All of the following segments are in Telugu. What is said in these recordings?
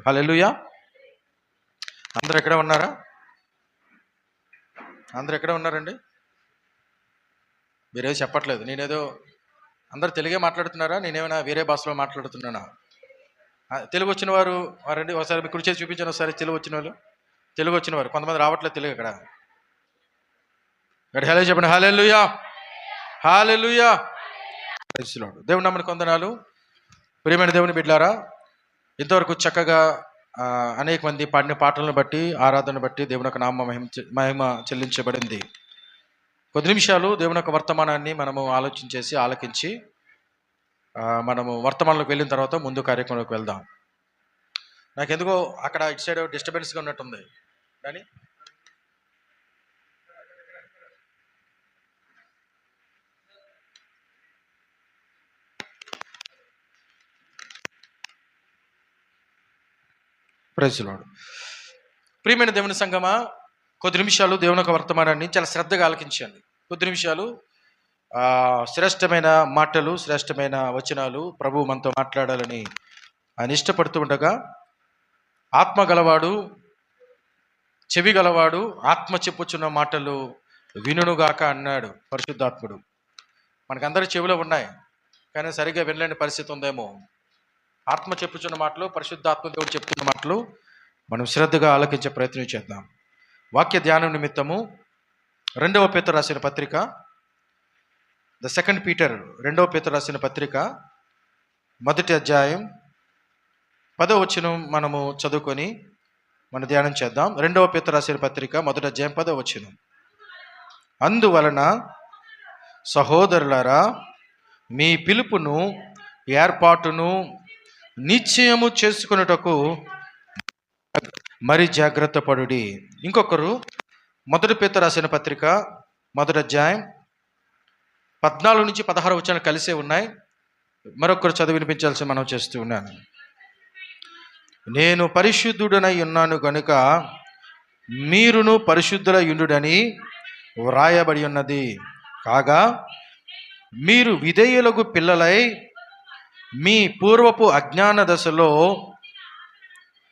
హల్లెలూయా. అందరు ఎక్కడ ఉన్నారా? అందరు ఎక్కడ ఉన్నారండి? మీరేదో చెప్పట్లేదు. నేనేదో అందరు తెలుగే మాట్లాడుతున్నారా? నేనేమైనా వేరే భాషలో మాట్లాడుతున్నానా? తెలుగు వచ్చిన వారు వారండి, ఒకసారి మీ కుడి చేసి చూపించండి. ఒకసారి తెలుగు వచ్చిన వాళ్ళు, తెలుగు వచ్చిన వారు. కొంతమంది రావట్లేదు తెలుగు. ఇక్కడ హలో చెప్పండి. హల్లెలూయా, హల్లెలూయా. దేవుని నమ్మని కొందనాలు. ప్రియమైన దేవుని బిడ్డలారా, ఇంతవరకు చక్కగా అనేక మంది పాడిన పాటలను బట్టి, ఆరాధన బట్టి దేవుని యొక్క నామ మహిమ చెల్లించబడింది. కొద్ది నిమిషాలు దేవుని యొక్క వర్తమానాన్ని మనము ఆలోచించేసి ఆలకించి మనము వర్తమానంలోకి వెళ్ళిన తర్వాత ముందు కార్యక్రమంలోకి వెళ్దాం. నాకెందుకో అక్కడ ఇటు సైడ్ డిస్టర్బెన్స్గా ఉన్నట్టుంది. కానీ ప్రైజ్ లార్డ్. ప్రియమైన దేవుని సంగమా, కొద్ది నిమిషాలు దేవుని యొక్క వర్తమానాన్ని చాలా శ్రద్ధగా ఆలకించండి. కొద్ది నిమిషాలు శ్రేష్టమైన మాటలు, శ్రేష్టమైన వచనాలు ప్రభు మనతో మాట్లాడాలని ఆయన ఇష్టపడుతూ ఉండగా, ఆత్మ గలవాడు, చెవి గలవాడు ఆత్మ చెప్పుచున్న మాటలు వినుగాక అన్నాడు పరిశుద్ధాత్ముడు. మనకందరి చెవిలో ఉన్నాయి, కానీ సరిగ్గా వినలేని పరిస్థితి ఉందేమో. ఆత్మ చెప్పుచున్న మాటలు, పరిశుద్ధాత్మ దేవుడు చెప్తున్న మాటలు మనం శ్రద్ధగా ఆలకించే ప్రయత్నం చేద్దాం. వాక్య ధ్యానం నిమిత్తము 2వ పేతురు రాసిన పత్రిక, ద సెకండ్ పీటర్, 2వ పేతురు రాసిన పత్రిక 1వ అధ్యాయం 10వ వచనం మనము చదువుకొని మనం ధ్యానం చేద్దాం. 2వ పేతురు రాసిన పత్రిక 1వ అధ్యాయం 10వ వచనం. అందువలన సహోదరులారా, మీ పిలుపును, ఏర్పాటును నిశ్చయము చేసుకొనుటకు మరి జాగ్రత్త పడుడి. ఇంకొకరు 1 పేతురు రాసిన పత్రిక 1వ అధ్యాయం 14 నుంచి 16 వచనాలు కలిసే ఉన్నాయి. మరొకరు చదివి వినిపించాల్సి మనం చేస్తూ ఉన్నాను. నేను పరిశుద్ధుడనై ఉన్నాను గనుక మీరును పరిశుద్ధులై ఉండుడని వ్రాయబడి ఉన్నది. కాగా మీరు విధేయులకు పిల్లలై మీ పూర్వపు అజ్ఞాన దశలో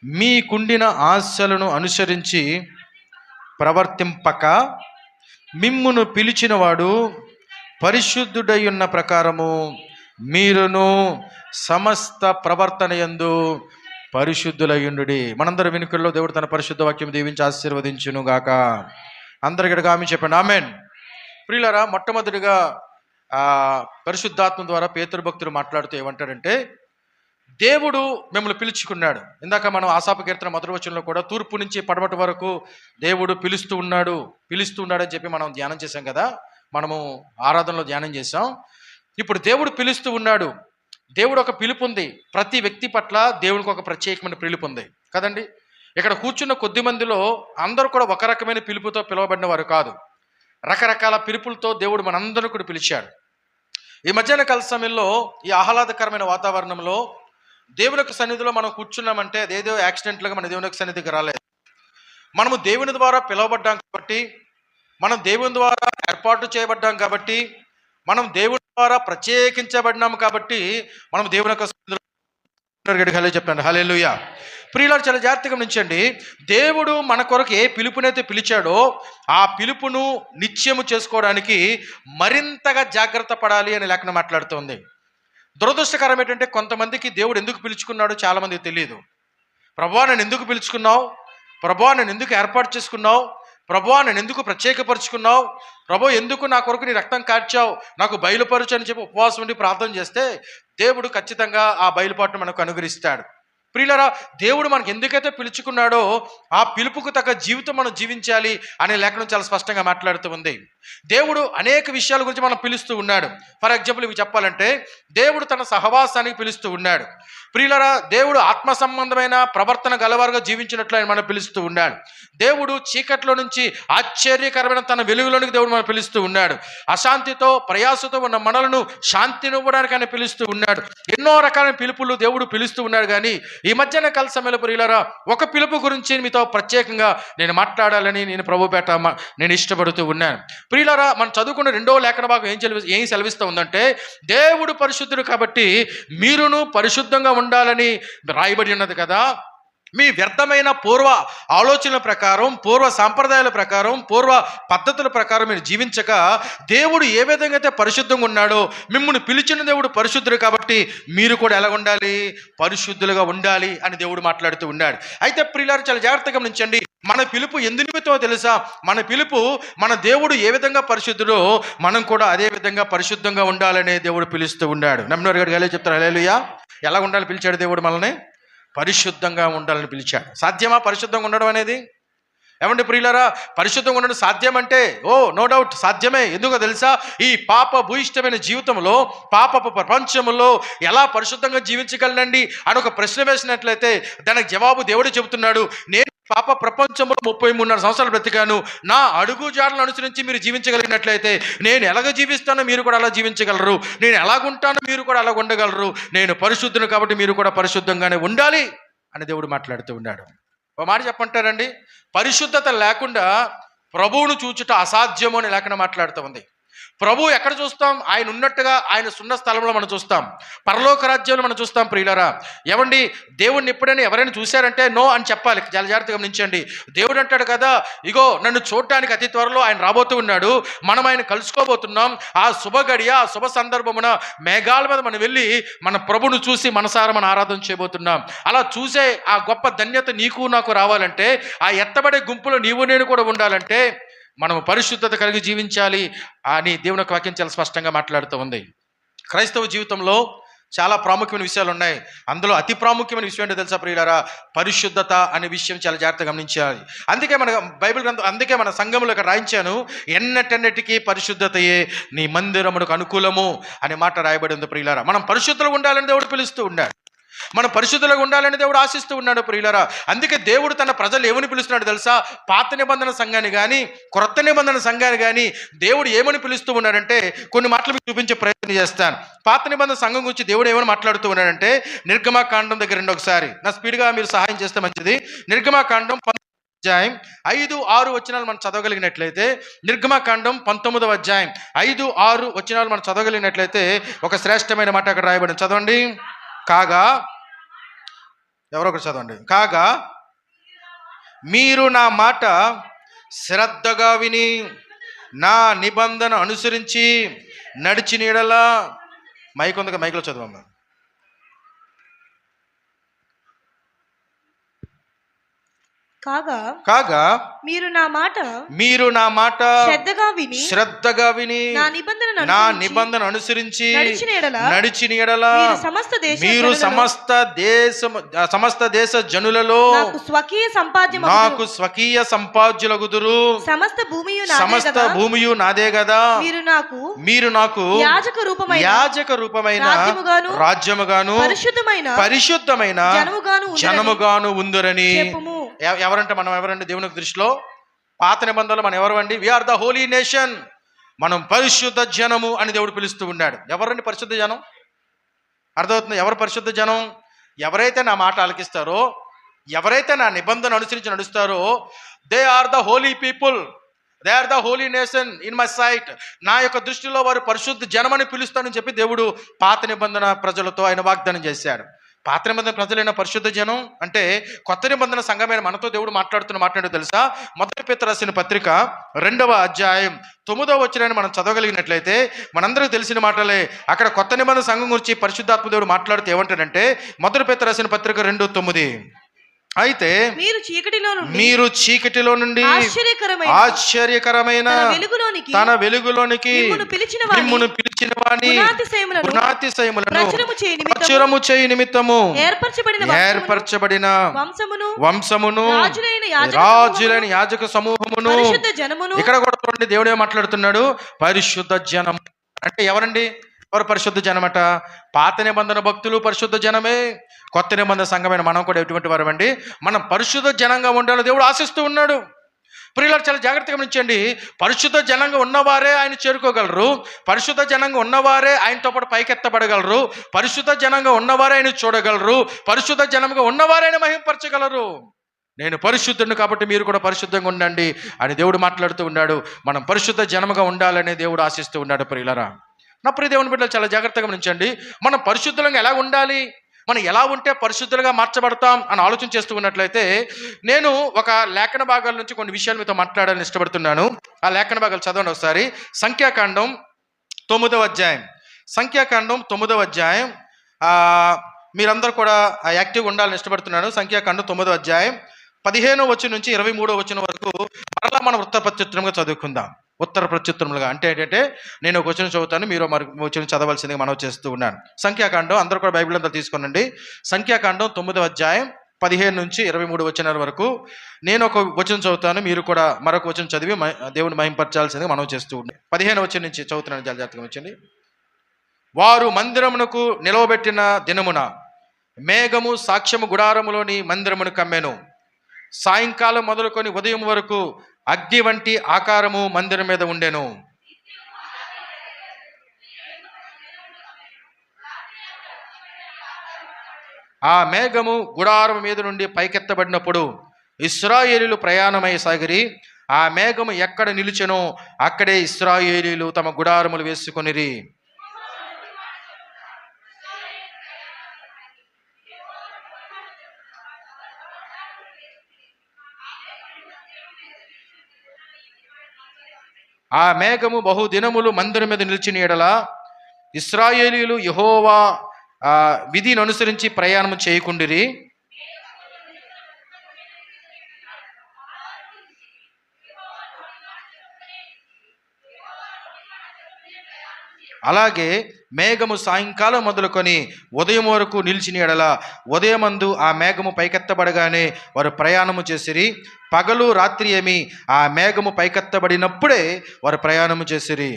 మీకుండిన ఆశలను అనుసరించి ప్రవర్తింపక, మిమ్మును పిలిచినవాడు పరిశుద్ధుడై ఉన్న ప్రకారము మీరును సమస్త ప్రవర్తన యందు పరిశుద్ధులయ్యుండుడి. మనందరి వెనుకల్లో దేవుడు తన పరిశుద్ధ వాక్యం దీవించి ఆశీర్వదించును గాక. అందరికీ ఆమె చెప్పండి. ఆమెన్. ప్రియులారా, మొట్టమొదటిగా పరిశుద్ధాత్మ ద్వారా పేతురు భక్తుడు మాట్లాడుతూ ఏమంటాడంటే, దేవుడు మిమ్మల్ని పిలుచుకున్నాడు. ఇందాక మనం ఆశాప కీర్తన 1వ వచనంలో కూడా తూర్పు నుంచి పడమటి వరకు దేవుడు పిలుస్తూ ఉన్నాడు అని చెప్పి మనం ధ్యానం చేశాం కదా. మనము ఆరాధనలో ధ్యానం చేసాం. ఇప్పుడు దేవుడు పిలుస్తూ ఉన్నాడు. దేవుడు ఒక పిలుపు ఉంది. ప్రతి వ్యక్తి పట్ల దేవుడికి ఒక ప్రత్యేకమైన పిలుపు ఉంది కదండి. ఇక్కడ కూర్చున్న కొద్ది మందిలో అందరూ కూడా ఒక రకమైన పిలుపుతో పిలువబడిన వారు కాదు. రకరకాల పిలుపులతో దేవుడు మనందరూ కూడా పిలిచాడు. ఈ మధ్యాహ్న కాల సమయంలో ఈ ఆహ్లాదకరమైన వాతావరణంలో దేవుని యొక్క సన్నిధిలో మనం కూర్చున్నామంటే అదేదో యాక్సిడెంట్లుగా మన దేవుని యొక్క సన్నిధికి రాలేదు. మనము దేవుని ద్వారా పిలువబడ్డాం కాబట్టి, మనం దేవుని ద్వారా ఏర్పాటు చేయబడ్డాం కాబట్టి, మనం దేవుని ద్వారా ప్రత్యేకించబడినాము కాబట్టి మనం దేవుని యొక్క సన్నిధిలో చెప్పండి. హల్లెలూయా. ప్రియులారు, చాలా జాగ్రత్తగా గమనించండి. దేవుడు మన కొరకు ఏ పిలుపునైతే పిలిచాడో ఆ పిలుపును నిత్యము చేసుకోవడానికి మరింతగా జాగ్రత్త పడాలి అని లేఖనం మాట్లాడుతోంది. దురదృష్టకరం ఏంటంటే, కొంతమందికి దేవుడు ఎందుకు పిలుచుకున్నాడో చాలా మందికి తెలియదు. ప్రభువా నేను ఎందుకు పిలుచుకున్నావు, ప్రభువా నేను ఎందుకు ఏర్పాటు చేసుకున్నావు, ప్రభువా నేను ఎందుకు ప్రత్యేకపరుచుకున్నావు, ప్రభు ఎందుకు నా కొరకు నీ రక్తం కార్చావు, నాకు బయలుపరచు అని చెప్పి ఉపవాసం ఉండి ప్రార్థన చేస్తే దేవుడు ఖచ్చితంగా ఆ బయలుపాటును మనకు అనుగ్రహిస్తాడు. ప్రియులారా, దేవుడు మనకు ఎందుకైతే పిలుచుకున్నాడో ఆ పిలుపుకు తగ్గ జీవితం మనం జీవించాలి అనే లేఖనం చాలా స్పష్టంగా మాట్లాడుతూ ఉంది. దేవుడు అనేక విషయాల గురించి మనం పిలుస్తూ ఉన్నాడు. ఫర్ ఎగ్జాంపుల్ ఇవి చెప్పాలంటే, దేవుడు తన సహవాసానికి పిలుస్తూ ఉన్నాడు. ప్రియులారా, దేవుడు ఆత్మ సంబంధమైన ప్రవర్తన గలవారుగా జీవించినట్లు ఆయన మనం పిలుస్తూ ఉన్నాడు. దేవుడు చీకట్లో నుంచి ఆశ్చర్యకరమైన తన వెలుగులోనికి దేవుడు మనం పిలుస్తూ ఉన్నాడు. అశాంతితో ప్రయాసతో ఉన్న మనలను శాంతినివ్వడానికి ఆయన పిలుస్తూ ఉన్నాడు. ఎన్నో రకాల పిలుపులు దేవుడు పిలుస్తూ ఉన్నాడు. కానీ ఈ మధ్యాహ్న కాల సమయంలో ప్రియులారా, ఒక పిలుపు గురించి మీతో ప్రత్యేకంగా నేను మాట్లాడాలని నేను ప్రభుపేట నేను ఇష్టపడుతూ ఉన్నాను. ప్రియులారా, మనం చదువుకున్న 2వ లేఖన భాగం ఏం సెలవిస్తూ ఉందంటే, దేవుడు పరిశుద్ధుడు కాబట్టి మీరును పరిశుద్ధంగా ఉండాలని రాయబడి ఉన్నది కదా. మీ వ్యర్థమైన పూర్వ ఆలోచనల ప్రకారం, పూర్వ సాంప్రదాయాల ప్రకారం, పూర్వ పద్ధతుల ప్రకారం మీరు జీవించక, దేవుడు ఏ విధంగా అయితే పరిశుద్ధంగా ఉన్నాడో, మిమ్మల్ని పిలిచిన దేవుడు పరిశుద్ధుడు కాబట్టి మీరు కూడా ఎలా ఉండాలి? పరిశుద్ధులుగా ఉండాలి అని దేవుడు మాట్లాడుతూ ఉన్నాడు. అయితే ప్రియులారా, చాలా జాగ్రత్తగా గమనించండి. మన పిలుపు ఎందు నిమిత్తమో తెలుసా? మన పిలుపు, మన దేవుడు ఏ విధంగా పరిశుద్ధుడో మనం కూడా అదే విధంగా పరిశుద్ధంగా ఉండాలనే దేవుడు పిలుస్తూ ఉన్నాడు. నమ్మినవారు గారు గలే చెప్తారు, హల్లెలూయా. ఎలా ఉండాలి పిలిచాడు దేవుడు మనల్ని? పరిశుద్ధంగా ఉండాలని పిలిచాడు. సాధ్యమా పరిశుద్ధంగా ఉండడం అనేది? ఏమంటే ప్రియులారా, పరిశుద్ధంగా ఉండడం సాధ్యమంటే నో డౌట్ సాధ్యమే. ఎందుకో తెలుసా? ఈ పాప భూయిష్టమైన జీవితంలో, పాపపు ప్రపంచంలో ఎలా పరిశుద్ధంగా జీవించగలనండి అని ఒక ప్రశ్న వేసినట్లయితే దానికి జవాబు దేవుడే చెబుతున్నాడు. నేను పాప ప్రపంచంలో 33.5 సంవత్సరాలు బ్రతికాను. నా అడుగు జాడలను అనుసరించి మీరు జీవించగలిగినట్లయితే నేను ఎలాగ జీవిస్తానో మీరు కూడా అలా జీవించగలరు. నేను ఎలాగుంటానో మీరు కూడా అలాగ ఉండగలరు. నేను పరిశుద్ధుని కాబట్టి మీరు కూడా పరిశుద్ధంగానే ఉండాలి అని దేవుడు మాట్లాడుతూ ఉన్నాడు. ఒక మాట చెప్పంటారండి, పరిశుద్ధత లేకుండా ప్రభువును చూచుట అసాధ్యము అని లేకుండా మాట్లాడుతూ ఉంది. ప్రభు ఎక్కడ చూస్తాం? ఆయన ఉన్నట్టుగా ఆయన సున్న స్థలంలో మనం చూస్తాం, పరలోక రాజ్యంలో మనం చూస్తాం. ప్రియులరా, ఏమండి, దేవుడిని ఎప్పుడైనా ఎవరైనా చూశారంటే నో అని చెప్పాలి. చాలా జాగ్రత్తగా గమనించండి. దేవుడు అంటాడు కదా, ఇగో నన్ను చూడటానికి అతి త్వరలో ఆయన రాబోతూ ఉన్నాడు, మనం ఆయన కలుసుకోబోతున్నాం. ఆ శుభ గడియ, ఆ శుభ సందర్భమున మేఘాల మీద మనం వెళ్ళి మన ప్రభును చూసి మనసారా మన ఆరాధన చేయబోతున్నాం. అలా చూసే ఆ గొప్ప ధన్యత నీకు నాకు రావాలంటే, ఆ ఎత్తబడే గుంపులో నీవు నేను కూడా ఉండాలంటే మనం పరిశుద్ధత కలిగి జీవించాలి అని దేవుని యొక్క వాక్యం చాలా స్పష్టంగా మాట్లాడుతూ ఉంది. క్రైస్తవ జీవితంలో చాలా ప్రాముఖ్యమైన విషయాలు ఉన్నాయి. అందులో అతి ప్రాముఖ్యమైన విషయం ఏంటో తెలుసా ప్రియులారా? పరిశుద్ధత అనే విషయం చాలా జాగ్రత్తగా గమనించాలి. అందుకే మన బైబిల్ గ్రంథం, అందుకే మన సంఘంలో ఇక్కడ రాయించాను, ఎన్నటన్నిటికీ పరిశుద్ధతయే నీ మందిరమునకు అనుకూలము అనే మాట రాయబడి ఉంది. ప్రియులారా, మనం పరిశుద్ధులుగా ఉండాలని దేవుడు పిలుస్తూ ఉన్నాడు. మనం పరిశుద్ధులుగా ఉండాలని దేవుడు ఆశిస్తూ ఉన్నాడు. ప్రియులారా, అందుకే దేవుడు తన ప్రజలు ఏమని పిలుస్తున్నాడు తెలుసా? పాత నిబంధన సంఘాన్ని కానీ క్రొత్త నిబంధన సంఘాన్ని కానీ దేవుడు ఏమని పిలుస్తూ ఉన్నాడంటే కొన్ని మాటలు మీకు చూపించే ప్రయత్నం చేస్తాను. పాత నిబంధన సంఘం గురించి దేవుడు ఏమని మాట్లాడుతూ ఉన్నాడంటే, నిర్గమాకాండం దగ్గర రండి ఒకసారి. నా స్పీడ్గా మీరు సహాయం చేస్తే మంచిది. నిర్గమాకాండం 19వ అధ్యాయం 5-6 వచనాలు మనం చదవగలిగినట్లయితే, నిర్గమాకాండం 19వ అధ్యాయం 5-6 వచనాలు మనం చదవగలిగినట్లయితే ఒక శ్రేష్టమైన మాట అక్కడ రాయబడింది. చదవండి. కాగా, ఎవరో ఒకటి చదవండి. కాగా మీరు నా మాట శ్రద్ధగా విని నా నిబంధన అనుసరించి నడిచిన యెడల, మైక్లో చదవమ్మా. కాగా మీరు నా మాట శ్రద్ధగా విని నా నిబంధన అనుసరించి నడిచిన యెడల మీరు సమస్త దేశ జనులలో నాకు స్వకీయ సంపాద్యులగుదురు. సమస్త భూమియు నాదే కదా. మీరు నాకు యాజక రూపమైన రాజ్యముగాను పరిశుద్ధమైన జనముగాను ఉందురని. ఎవరంటే మనం ఎవరండి దేవుని దృష్టిలో? పాత నిబంధనలో మనం ఎవరు అండి? We are the holy nation. మనం పరిశుద్ధ జనము అని దేవుడు పిలుస్తూ ఉన్నాడు. ఎవరండి పరిశుద్ధ జనం? అర్థమవుతుంది? ఎవరు పరిశుద్ధ జనం? ఎవరైతే నా మాట ఆలకిస్తారో, ఎవరైతే నా నిబంధన అనుసరించి నడుస్తారో, they are the holy people, they are the holy nation in my sight. నా యొక్క దృష్టిలో వారు పరిశుద్ధ జనమని పిలుస్తానని చెప్పి దేవుడు పాత నిబంధన ప్రజలతో ఆయన వాగ్దానం చేశాడు. పాత నిబంధన ప్రజలైన పరిశుద్ధ జనం అంటే కొత్త నిబంధన సంఘమైన మనతో దేవుడు మాట్లాడుతున్న మాట్లాడో తెలుసా? మొదటి పేతురు రాసిన పత్రిక 2వ అధ్యాయం 9వ వచనాన్ని మనం చదవగలిగినట్లయితే మనందరికీ తెలిసిన మాటలే. అక్కడ కొత్త నిబంధన సంఘం గురించి పరిశుద్ధాత్మ దేవుడు మాట్లాడుతూ ఏమంటాడంటే, మొదటి పేతురు రాసిన పత్రిక 2:9, అయితే మీరు చీకటిలో నుండి ఆశ్చర్యకరమైన తన వెలుగులోనికి మిమ్మును పిలిచిన వాని గుణాతిశయములను ప్రచురము చేయ నిమిత్తము ఏర్పరచబడిన వంశమును రాజులైన యాజక సమూహమును. ఇక్కడ కూడా చూడండి, దేవుడే మాట్లాడుతున్నాడు పరిశుద్ధ జనం అంటే ఎవరండి? ఎవరు పరిశుద్ధ జనమట? పాత నిబంధన భక్తులు పరిశుద్ధ జనమే. కొత్త నిబంధన సంఘమైన మనం కూడా ఎటువంటి వారు అండి? మనం పరిశుద్ధ జనంగా ఉండాలని దేవుడు ఆశిస్తూ ఉన్నాడు. ప్రియులకు చాలా జాగ్రత్తగా గమనించండి. పరిశుద్ధ జనంగా ఉన్నవారే ఆయన చేరుకోగలరు. పరిశుద్ధ జనంగా ఉన్నవారే ఆయనతో పాటు పైకెత్తబడగలరు. పరిశుద్ధ జనంగా ఉన్నవారే ఆయన చూడగలరు. పరిశుద్ధ జనంగా ఉన్నవారే ఆయన మహింపరచగలరు. నేను పరిశుద్ధుని కాబట్టి మీరు కూడా పరిశుద్ధంగా ఉండండి అని దేవుడు మాట్లాడుతూ ఉన్నాడు. మనం పరిశుద్ధ జనముగా ఉండాలని దేవుడు ఆశిస్తూ ఉన్నాడు. ప్రియులరా, నా ప్రియ దేవుని బిడ్డలు చాలా జాగ్రత్తగా గమనించండి. మనం పరిశుద్ధంగా ఎలా ఉండాలి? మనం ఎలా ఉంటే పరిశుద్ధులుగా మార్చబడతాం అని ఆలోచన చేస్తూ ఉన్నట్లయితే నేను ఒక లేఖన భాగాల నుంచి కొన్ని విషయాలు మీతో మాట్లాడాలని ఇష్టపడుతున్నాను. ఆ లేఖన భాగాలు చదవండి ఒకసారి. సంఖ్యాకాండం 9వ అధ్యాయం. సంఖ్యాకాండం 9వ అధ్యాయం. మీరందరూ కూడా యాక్టివ్గా ఉండాలని ఇష్టపడుతున్నాను. సంఖ్యాకాండం 9వ అధ్యాయం 15వ వచనం నుంచి 23వ వచనం వరకు మరలా మనం ఉత్తర ప్రత్యుత్తరంగా చదువుకుందాం. ఉత్తర ప్రత్యుత్తరములుగా అంటే ఏంటంటే నేను ఒక వచనం చదువుతాను, మీరు మరి వచనం చదవాల్సిందిగా మనం చేస్తూ ఉన్నాను. సంఖ్యాకాండం, అందరూ కూడా బైబిల్ అంతా తీసుకోనండి. సంఖ్యాకాండం 9వ అధ్యాయం 15 నుంచి 23 వచనాల వరకు నేను ఒక వచనం చదువుతాను, మీరు కూడా మరొక వచనం చదివి దేవుని మహింపరచాల్సిందిగా మనం చేస్తూ ఉన్నాం. 15వ వచనం నుంచి చదువుతున్నాను, జాగ్రత్తగా వచ్చండి. వారు మందిరమునకు నిలవబెట్టిన దినమున మేఘము సాక్ష్యము గుడారములోని మందిరమును కమ్మెను. సాయంకాలం మొదలుకొని ఉదయం వరకు అగ్ని వంటి ఆకారము మందిరం మీద ఉండెను. ఆ మేఘము గుడారం మీద నుండి పైకెత్తబడినప్పుడు ఇశ్రాయేలీలు ప్రయాణమై సాగిరి. ఆ మేఘము ఎక్కడ నిలిచెనో అక్కడే ఇశ్రాయేలీలు తమ గుడారములు వేసుకొనిరి. ఆ మేఘము బహుదినములు మందిరం మీద నిలిచిన ఎడల ఇశ్రాయేలీయులు యెహోవా విధిని అనుసరించి ప్రయాణం చేయకుండిరి. అలాగే మేఘము సాయంకాలం మొదలుకొని ఉదయం వరకు నిలిచిన ఎడల ఉదయమందు ఆ మేఘము పైకెత్తబడగానే వారు ప్రయాణము చేసిరి. పగలు రాత్రి ఏమి ఆ మేఘము పైకెత్తబడినప్పుడే వారు ప్రయాణము చేసిరి.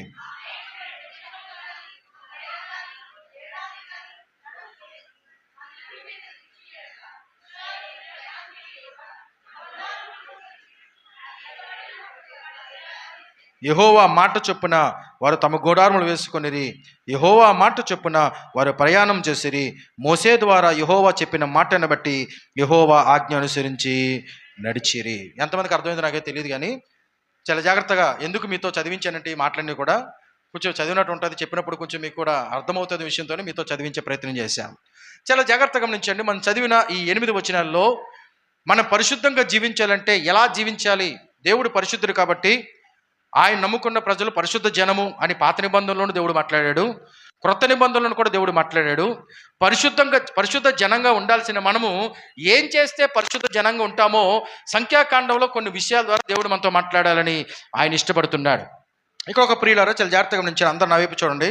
యెహోవా మాట చొప్పున వారు తమ గుడారములు వేసుకొనిరి. యెహోవా మాట చొప్పున వారు ప్రయాణం చేసిరి. మోసే ద్వారా యెహోవా చెప్పిన మాటను బట్టి యెహోవా ఆజ్ఞ అనుసరించి నడిచిరి. ఎంతమందికి అర్థమైంది నాకే తెలియదు, కానీ చాలా జాగ్రత్తగా ఎందుకు మీతో చదివించానంటే ఈ మాటలన్నీ కూడా కొంచెం చదివినట్టు ఉంటుంది, చెప్పినప్పుడు కొంచెం మీకు కూడా అర్థమవుతుంది విషయంతో మీతో చదివించే ప్రయత్నం చేశాను. చాలా జాగ్రత్తగా గమనించండి. మనం చదివిన ఈ 8 వచనాల్లో మనం పరిశుద్ధంగా జీవించాలంటే ఎలా జీవించాలి? దేవుడు పరిశుద్ధుడు కాబట్టి ఆయన నమ్ముకున్న ప్రజలు పరిశుద్ధ జనము అని పాత నిబంధనలోనూ దేవుడు మాట్లాడాడు, క్రొత్త నిబంధనలను కూడా దేవుడు మాట్లాడాడు. పరిశుద్ధ జనంగా ఉండాల్సిన మనము ఏం చేస్తే పరిశుద్ధ జనంగా ఉంటామో సంఖ్యాకాండంలో కొన్ని విషయాల ద్వారా దేవుడు మనతో మాట్లాడాలని ఆయన ఇష్టపడుతున్నాడు. ఇక్కడ ఒక ప్రియులారా చాలా జాగ్రత్తగా గమనించాను. అందరూ నా వైపు చూడండి.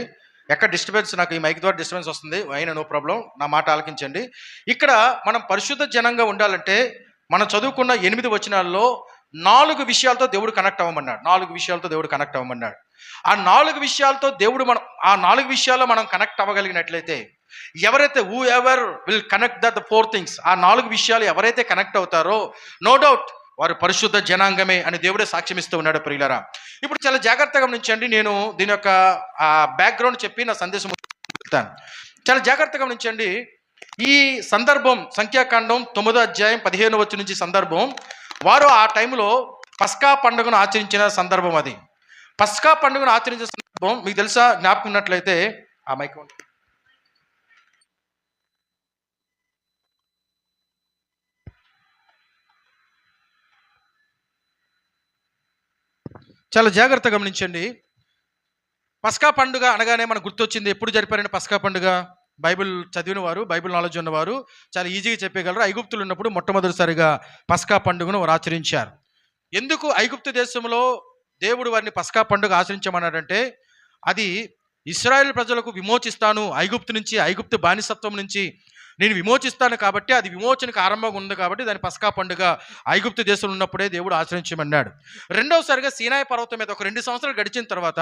ఎక్కడ డిస్టర్బెన్స్, నాకు ఈ మైక్ ద్వారా డిస్టర్బెన్స్ వస్తుంది, అయినా నో ప్రాబ్లం, నా మాట ఆలకించండి. ఇక్కడ మనం పరిశుద్ధ జనంగా ఉండాలంటే మనం చదువుకున్న 8 వచనాల్లో 4 విషయాలతో దేవుడు కనెక్ట్ అవ్వమన్నాడు. 4 విషయాలతో దేవుడు కనెక్ట్ అవ్వమన్నాడు. ఆ 4 విషయాలతో దేవుడు ఆ 4 విషయాల్లో మనం కనెక్ట్ అవ్వగలిగినట్లయితే, ఎవరైతే who ever will connect the 4 things, ఆ 4 విషయాలు ఎవరైతే కనెక్ట్ అవుతారో నో డౌట్ వారు పరిశుద్ధ జనాంగమే అని దేవుడే సాక్ష్యం ఇస్తూ ఉన్నాడు. ప్రియులారా, ఇప్పుడు చాలా జాగ్రత్తగా గమనించండి. నేను దీని యొక్క బ్యాక్గ్రౌండ్ చెప్పి నా సందేశం చెప్తాను. చాలా జాగ్రత్తగా గమనించండి. ఈ సందర్భం సంఖ్యాకాండం 9వ అధ్యాయం 15వ వచనం నుంచి సందర్భం, వారు ఆ టైంలో పస్కా పండుగను ఆచరించిన సందర్భం. అది పస్కా పండుగను ఆచరించిన సందర్భం మీకు తెలుసా? జ్ఞాపకం ఉన్నట్లయితే ఆ మైక్ చాలా జాగ్రత్తగా గమనించండి. పస్కా పండుగ అనగానే మనకు గుర్తొచ్చింది, ఎప్పుడు జరిపారని పస్కా పండుగ? బైబిల్ చదివిన వారు, బైబిల్ నాలెడ్జ్ ఉన్నవారు చాలా ఈజీగా చెప్పగలరు. ఐగుప్తులు ఉన్నప్పుడు మొట్టమొదటిసారిగా పస్కా పండుగను వారు ఆచరించారు. ఎందుకు ఐగుప్తు దేశంలో దేవుడు వారిని పస్కా పండుగ ఆచరించమన్నాడంటే, అది ఇశ్రాయేల్ ప్రజలకు విమోచిస్తాను, ఐగుప్తు బానిసత్వం నుంచి నేను విమోచిస్తాను కాబట్టి, అది విమోచనకు ఆరంభంగా ఉంది కాబట్టి దాని పస్కా పండుగ ఐగుప్తు దేశంలో ఉన్నప్పుడే దేవుడు ఆచరించమన్నాడు. రెండవసారిగా సీనాయి పర్వతం మీద ఒక 2 సంవత్సరాలు గడిచిన తర్వాత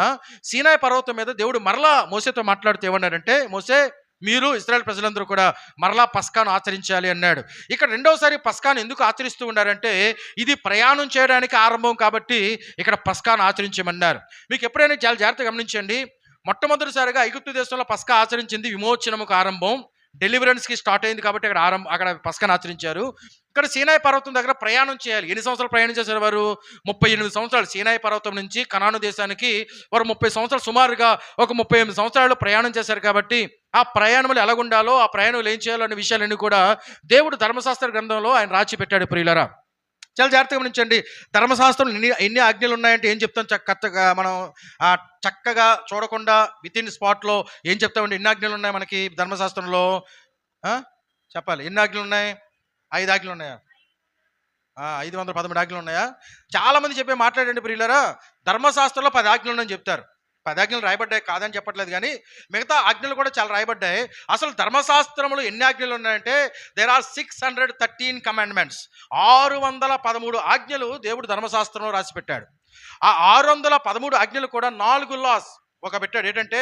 సీనాయి పర్వతం మీద దేవుడు మరలా మోసేతో మాట్లాడుతూ ఏమన్నాడంటే, మోసే మీరు ఇశ్రాయేల్ ప్రజలందరూ కూడా మరలా పస్కాను ఆచరించాలి అన్నాడు. ఇక్కడ రెండవసారి పస్కాను ఎందుకు ఆచరిస్తూ ఉన్నారంటే, ఇది ప్రయాణం చేయడానికి ఆరంభం కాబట్టి ఇక్కడ పస్కాను ఆచరించమన్నారు. మీకు ఎప్పుడైనా చాలా జాగ్రత్తగా గమనించండి. మొట్టమొదటిసారిగా ఐగుప్తు దేశంలో పస్కా ఆచరించింది విమోచనముకు ఆరంభం, డెలివరెన్స్కి స్టార్ట్ అయింది కాబట్టి అక్కడ పస్కాను ఆచరించారు. ఇక్కడ సీనాయి పర్వతం దగ్గర ప్రయాణం చేయాలి. ఎన్ని సంవత్సరాలు ప్రయాణం చేశారు వారు? 38 సంవత్సరాలు. సీనాయి పర్వతం నుంచి కనాను దేశానికి వారు 30 సంవత్సరాలు, సుమారుగా ఒక 38 సంవత్సరాలు ప్రయాణం చేశారు కాబట్టి ఆ ప్రయాణములు ఎలాగుండాలో, ఆ ప్రయాణంలో ఏం చేయాలో అనే విషయాలన్నీ కూడా దేవుడు ధర్మశాస్త్ర గ్రంథంలో ఆయన రాసి పెట్టాడు ప్రియులరా. చాలా జాగ్రత్తగా గమనించండి. ధర్మశాస్త్రం ఎన్ని ఆజ్ఞలు ఉన్నాయంటే ఏం చెప్తాం చక్కగా మనం చక్కగా చూడకుండా విత్ ఇన్ స్పాట్లో ఏం చెప్తామండి? ఎన్ని ఆజ్ఞలు ఉన్నాయి మనకి ధర్మశాస్త్రంలో? చెప్పాలి. ఎన్ని ఆజ్ఞలు ఉన్నాయి? 5 ఆజ్ఞలు ఉన్నాయా? 513 ఆజ్ఞలు ఉన్నాయా? చాలామంది చెప్పే మాట్లాడండి ప్రియులరా, ధర్మశాస్త్రంలో 10 ఆజ్ఞలు ఉన్నాయని చెప్తారు. 10 ఆజ్ఞలు రాయబడ్డాయి కాదని చెప్పట్లేదు, కానీ మిగతా ఆజ్ఞలు కూడా చాలా రాయబడ్డాయి. అసలు ధర్మశాస్త్రంలో ఎన్ని ఆజ్ఞలు ఉన్నాయంటే దేర్ ఆర్ 613 కమాండ్మెంట్స్. 613 ఆజ్ఞలు దేవుడు ధర్మశాస్త్రంలో రాసి పెట్టాడు. ఆ 613 ఆజ్ఞలు కూడా 4 లాస్ ఒక పెట్టాడు. ఏంటంటే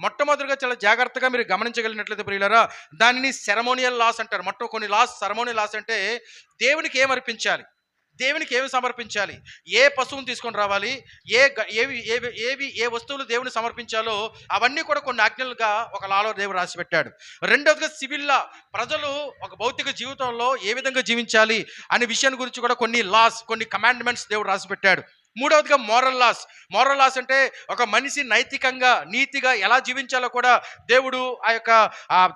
మొట్టమొదటిగా చాలా జాగ్రత్తగా మీరు గమనించగలిగినట్లయితే ప్రియులరా, దానిని సెరమోనియల్ లాస్ అంటారు. కొన్ని లాస్, సెరమోనియల్ లాస్ అంటే దేవునికి ఏం అర్పించాలి, దేవునికి ఏమి సమర్పించాలి, ఏ పశువుని తీసుకొని రావాలి, ఏ వస్తువులు దేవుని సమర్పించాలో అవన్నీ కూడా కొన్ని ఆజ్ఞలుగా ఒక లాలో దేవుడు రాసి పెట్టాడు. రెండవదిగా సివిల్ లా, ప్రజలు ఒక భౌతిక జీవితంలో ఏ విధంగా జీవించాలి అనే విషయాన్ని గురించి కూడా కొన్ని లాస్, కొన్ని కమాండ్మెంట్స్ దేవుడు రాసి పెట్టాడు. మూడవదిగా మోరల్ లాస్. మోరల్ లాస్ అంటే ఒక మనిషి నైతికంగా, నీతిగా ఎలా జీవించాలో కూడా దేవుడు ఆ యొక్క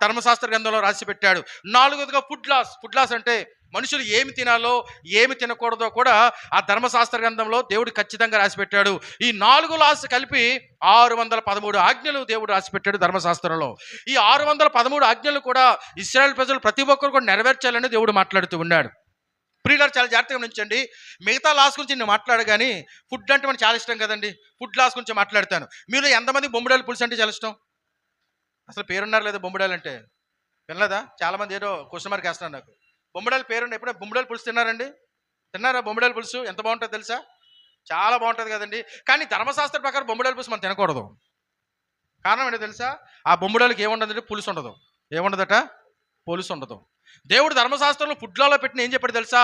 ధర్మశాస్త్ర గ్రంథంలో రాసి పెట్టాడు. నాలుగవదిగా ఫుడ్ లాస్. ఫుడ్ లాస్ అంటే మనుషులు ఏమి తినాలో, ఏమి తినకూడదో కూడా ఆ ధర్మశాస్త్ర గ్రంథంలో దేవుడు ఖచ్చితంగా రాసి పెట్టాడు. ఈ 4 లాస్ కలిపి 613 ఆజ్ఞలు దేవుడు రాసి పెట్టాడు ధర్మశాస్త్రంలో. ఈ 613 ఆజ్ఞలు కూడా ఇశ్రాయేల్ ప్రజలు ప్రతి ఒక్కరు కూడా నెరవేర్చాలని దేవుడు మాట్లాడుతూ ఉన్నాడు. ప్రియులారు చాలా జాగ్రత్తగా ఉంచండి. మిగతా లాస్ గురించి నేను మాట్లాడు, కానీ ఫుడ్ అంటే మనకు చాలా ఇష్టం కదండి. ఫుడ్ లాస్ గురించి మాట్లాడతాను. మీరు ఎంతమంది బొమ్మిడాయల పులుసు అంటే చాలా ఇష్టం? అసలు పేరున్నారు లేదా బొమ్మిడాయలు అంటే? వినలేదా? చాలామంది ఏదో క్వశ్చన్ మార్క్ వేస్తున్నారు నాకు. బొమ్మిడాయల పేరుండి ఎప్పుడైనా బొమ్మిడాయల పులుసు తిన్నారండి? తిన్నారా? బొమ్మిడాయల పులుసు ఎంత బాగుంటుందో తెలుసా? చాలా బాగుంటుంది కదండి. కానీ ధర్మశాస్త్ర ప్రకారం బొమ్మిడాయల పులుసు మనం తినకూడదు. కారణం ఏంటో తెలుసా? ఆ బొమ్మిడాయలకి ఏముండదంటే పులుసు ఉండదు. ఏముండదట? పులుసు ఉండదు. దేవుడు ధర్మశాస్త్రంలో ఫుడ్లలో పెట్టిన ఏం చెప్పాడు తెలుసా?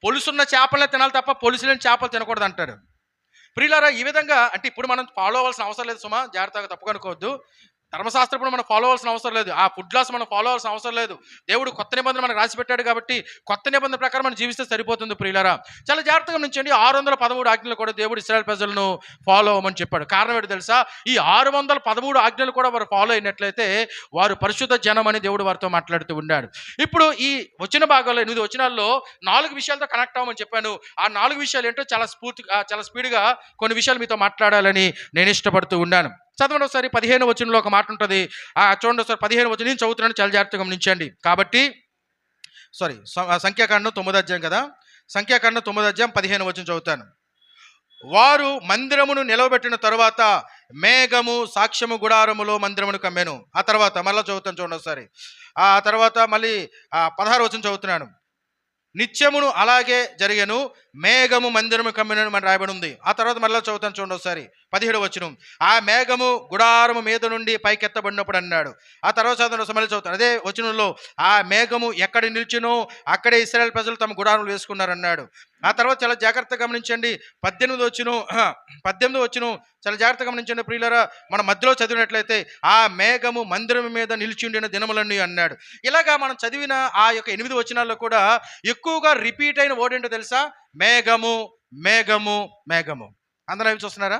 పొలుసున్న చేపలనే తినాలి తప్ప పొలుసు లేని చేపలు తినకూడదు అంటాడు. ప్రియులారా, ఈ విధంగా అంటే ఇప్పుడు మనం ఫాలో అవ్వాల్సిన అవసరం లేదు సుమా, జాగ్రత్తగా తప్పుగా అనుకోవద్దు. ధర్మశాస్త్రం కూడా మనం ఫాలో అవ్వాల్సిన అవసరం లేదు. ఆ ఫుడ్ లాస్ మనం ఫాలో అవ్వాల్సిన అవసరం లేదు. దేవుడు కొత్త నిబంధన మనకు రాసి పెట్టాడు కాబట్టి కొత్త నిబంధన ప్రకారం మనం జీవిస్తే సరిపోతుంది. ప్రియులారా, చాలా జాగ్రత్తగా నుంచండి. 613 ఆజ్ఞలు కూడా దేవుడు ఇశ్రాయేల్ ప్రజలను ఫాలో అవ్వమని చెప్పాడు. కారణం ఏంటో తెలుసా? ఈ 613 ఆజ్ఞలు కూడా వారు ఫాలో అయినట్లయితే వారు పరిశుద్ధ జనం అని దేవుడు వారితో మాట్లాడుతూ ఉన్నాడు. ఇప్పుడు ఈ వచ్చిన భాగంలో 8 వచనాల్లో 4 విషయాలతో కనెక్ట్ అవ్వమని చెప్పాను. ఆ 4 విషయాలు ఏంటో చాలా స్పీడ్గా కొన్ని విషయాలు మీతో మాట్లాడాలని నేను ఇష్టపడుతూ ఉన్నాను. చదవండి ఒకసారి. 15వ వచనంలో ఒక మాట ఉంటుంది. చూడండి ఒకసారి. 15వ వచనం నేను చదువుతున్నాను, చాలా జాగ్రత్తగా గమనించండి. కాబట్టి సంఖ్యాకాండం 9వ అధ్యాయం కదా, సంఖ్యాకాండం 9వ అధ్యాయం 15వ వచనం చదువుతాను. వారు మందిరమును నిలవబెట్టిన తరువాత మేఘము సాక్ష్యము గుడారములో మందిరమును కమ్మెను. ఆ తర్వాత మళ్ళీ చదువుతాను, చూడండి ఒకసారి. ఆ తర్వాత మళ్ళీ 16వ వచనం చదువుతున్నాను. నిత్యమును అలాగే జరిగెను, మేఘము మందిరము కమ్మెను అని రాయబడి ఉంది. ఆ తర్వాత మళ్ళీ చదువుతాను, చూడండి ఒకసారి. 17వ వచనం. ఆ మేఘము గుడారము మీద నుండి పైకెత్తబడినప్పుడు అన్నాడు. ఆ తర్వాత చదువు మళ్ళీ చదువుతాను అదే వచనంలో. ఆ మేఘము ఎక్కడ నిలిచినో అక్కడే ఇశ్రాయేల్ ప్రజలు తమ గుడారములు వేసుకున్నారన్నాడు. ఆ తర్వాత చాలా జాగ్రత్తగా గమనించండి. 18వ వచనం చాలా జాగ్రత్తగా గమనించండి ప్రియులారా. మనం మధ్యలో చదివినట్లయితే ఆ మేఘము మందిరం మీద నిలిచి ఉండిన దినములన్నీ అన్నాడు. ఇలాగా మనం చదివిన ఆ యొక్క 8 వచనాల్లో కూడా ఎక్కువగా రిపీట్ అయిన వర్డ్ ఏంటో తెలుసా? మేఘము, మేఘము, మేఘము. అందరూ అవి చూస్తున్నారా?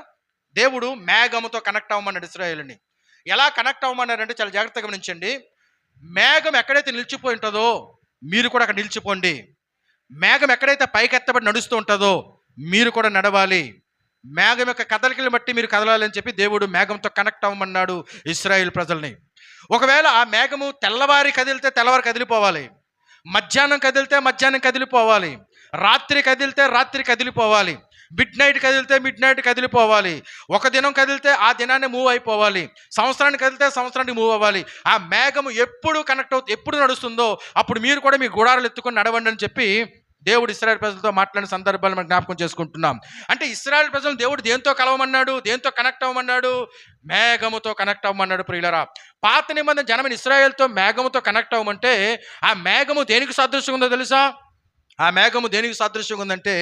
దేవుడు మేఘముతో కనెక్ట్ అవ్వమన్నాడు ఇశ్రాయేలుని. ఎలా కనెక్ట్ అవ్వమన్నారంటే చాలా జాగ్రత్తగా గమనించండి. మేఘం ఎక్కడైతే నిలిచిపోయి ఉంటుందో మీరు కూడా అక్కడ నిలిచిపోండి. మేఘం ఎక్కడైతే పైకెత్తబడి నడుస్తూ ఉంటుందో మీరు కూడా నడవాలి. మేఘం యొక్క కదలికలను బట్టి మీరు కదలాలని చెప్పి దేవుడు మేఘంతో కనెక్ట్ అవ్వమన్నాడు ఇశ్రాయేల్ ప్రజల్ని. ఒకవేళ ఆ మేఘము తెల్లవారి కదిలితే తెల్లవారి కదిలిపోవాలి, మధ్యాహ్నం కదిలితే మధ్యాహ్నం కదిలిపోవాలి, రాత్రి కదిలితే రాత్రి కదిలిపోవాలి, మిడ్ నైట్ కదిలితే మిడ్ నైట్ కదిలిపోవాలి, ఒక దినం కదిలితే ఆ దినాన్ని మూవ్ అయిపోవాలి, సంవత్సరానికి కదిలితే సంవత్సరానికి మూవ్ అవ్వాలి. ఆ మేఘము ఎప్పుడు కనెక్ట్ అవుతుంది, ఎప్పుడు నడుస్తుందో అప్పుడు మీరు కూడా మీ గుడారాలు ఎత్తుకొని నడవండి అని చెప్పి దేవుడు ఇశ్రాయేల్ ప్రజలతో మాట్లాడిన సందర్భాలు మనం జ్ఞాపకం చేసుకుంటున్నాం. అంటే ఇశ్రాయేల్ ప్రజలు దేవుడు దేంతో కలవమన్నాడు, దేంతో కనెక్ట్ అవ్వమన్నాడు? మేఘముతో కనెక్ట్ అవ్వమన్నాడు. ప్రియులరా, పాత నిబంధన జనమైన ఇశ్రాయేల్తో మేఘముతో కనెక్ట్ అవ్వమంటే ఆ మేఘము దేనికి సాదృశ్యంగా ఉందో తెలుసా? ఆ మేఘము దేనికి సాదృశ్యంగా ఉందంటే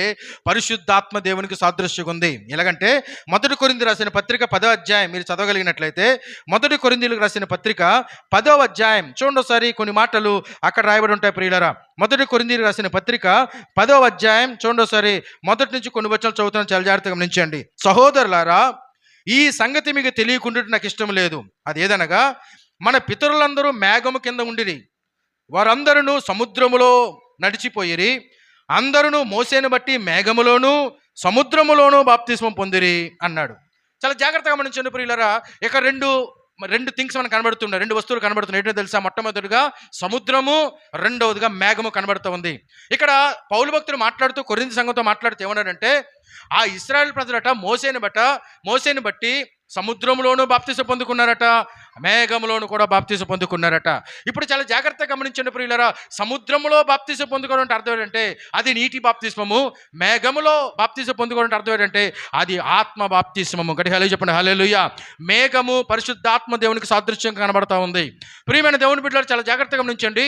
పరిశుద్ధాత్మ దేవునికి సాదృశ్యంగా ఉంది. ఎలాగంటే 1 కొరింథీ రాసిన పత్రిక 10వ అధ్యాయం మీరు చదవగలిగినట్లయితే 1 కొరింథీలకు రాసిన పత్రిక 10వ అధ్యాయం చూడండి ఒకసారి. కొన్ని మాటలు అక్కడ రాయబడి ఉంటాయి ప్రియులరా. 1 కొరింథీలకు రాసిన పత్రిక 10వ అధ్యాయం చూడండి ఒకసారి. మొదటి నుంచి కొన్ని వచనాలు చదువుతాను, చాలా జాగ్రత్తగా గమనించండి. సహోదరులారా, ఈ సంగతి మీకు తెలియకుండా నాకు ఇష్టం లేదు. అది ఏదనగా మన పితరులందరూ మేఘము కింద ఉండిరి, వారందరూ సముద్రములో నడిచిపోయిరి, అందరూ మోసేను బట్టి మేఘములోను సముద్రములోను బాప్తిస్మం పొందిరి అన్నాడు. చాలా జాగ్రత్తగా గమనించండి ప్రియులారా. ఇక రెండు థింగ్స్ మనకు కనబడుతున్నాయి, రెండు వస్తువులు కనబడుతున్నాయి. ఏంటో తెలుసా? మొట్టమొదటిగా సముద్రము, రెండవదిగా మేఘము కనబడుతూ ఉంది. ఇక్కడ పౌలు భక్తులు మాట్లాడుతూ కొరింథీ సంఘంతో మాట్లాడుతూ ఏమన్నాడంటే, ఆ ఇశ్రాయేల్ ప్రజలట మోసేని బట్టి సముద్రంలోనూ బాప్తిసం పొందుకున్నారట, మేఘములోను కూడా బాప్తిసం పొందుకున్నారట. ఇప్పుడు చాలా జాగ్రత్తగా గమనించండి ప్రియులారా. సముద్రంలో బాప్తిసం పొందుకోవడం అంటే అర్థం ఏంటంటే అది నీటి బాప్తిస్మము, మేఘములో బాప్తిసం పొందుకోవడం అంటే అర్థం ఏంటంటే అది ఆత్మ బాప్తిస్మము. గట్టి హల్లెలూయా చెప్పండి. హల్లెలూయా. మేఘము పరిశుద్ధాత్మ దేవునికి సాదృశ్యంగా కనబడతా ఉంది. ప్రియమైన దేవుని బిడ్డలారా, చాలా జాగ్రత్తగా గమనించండి.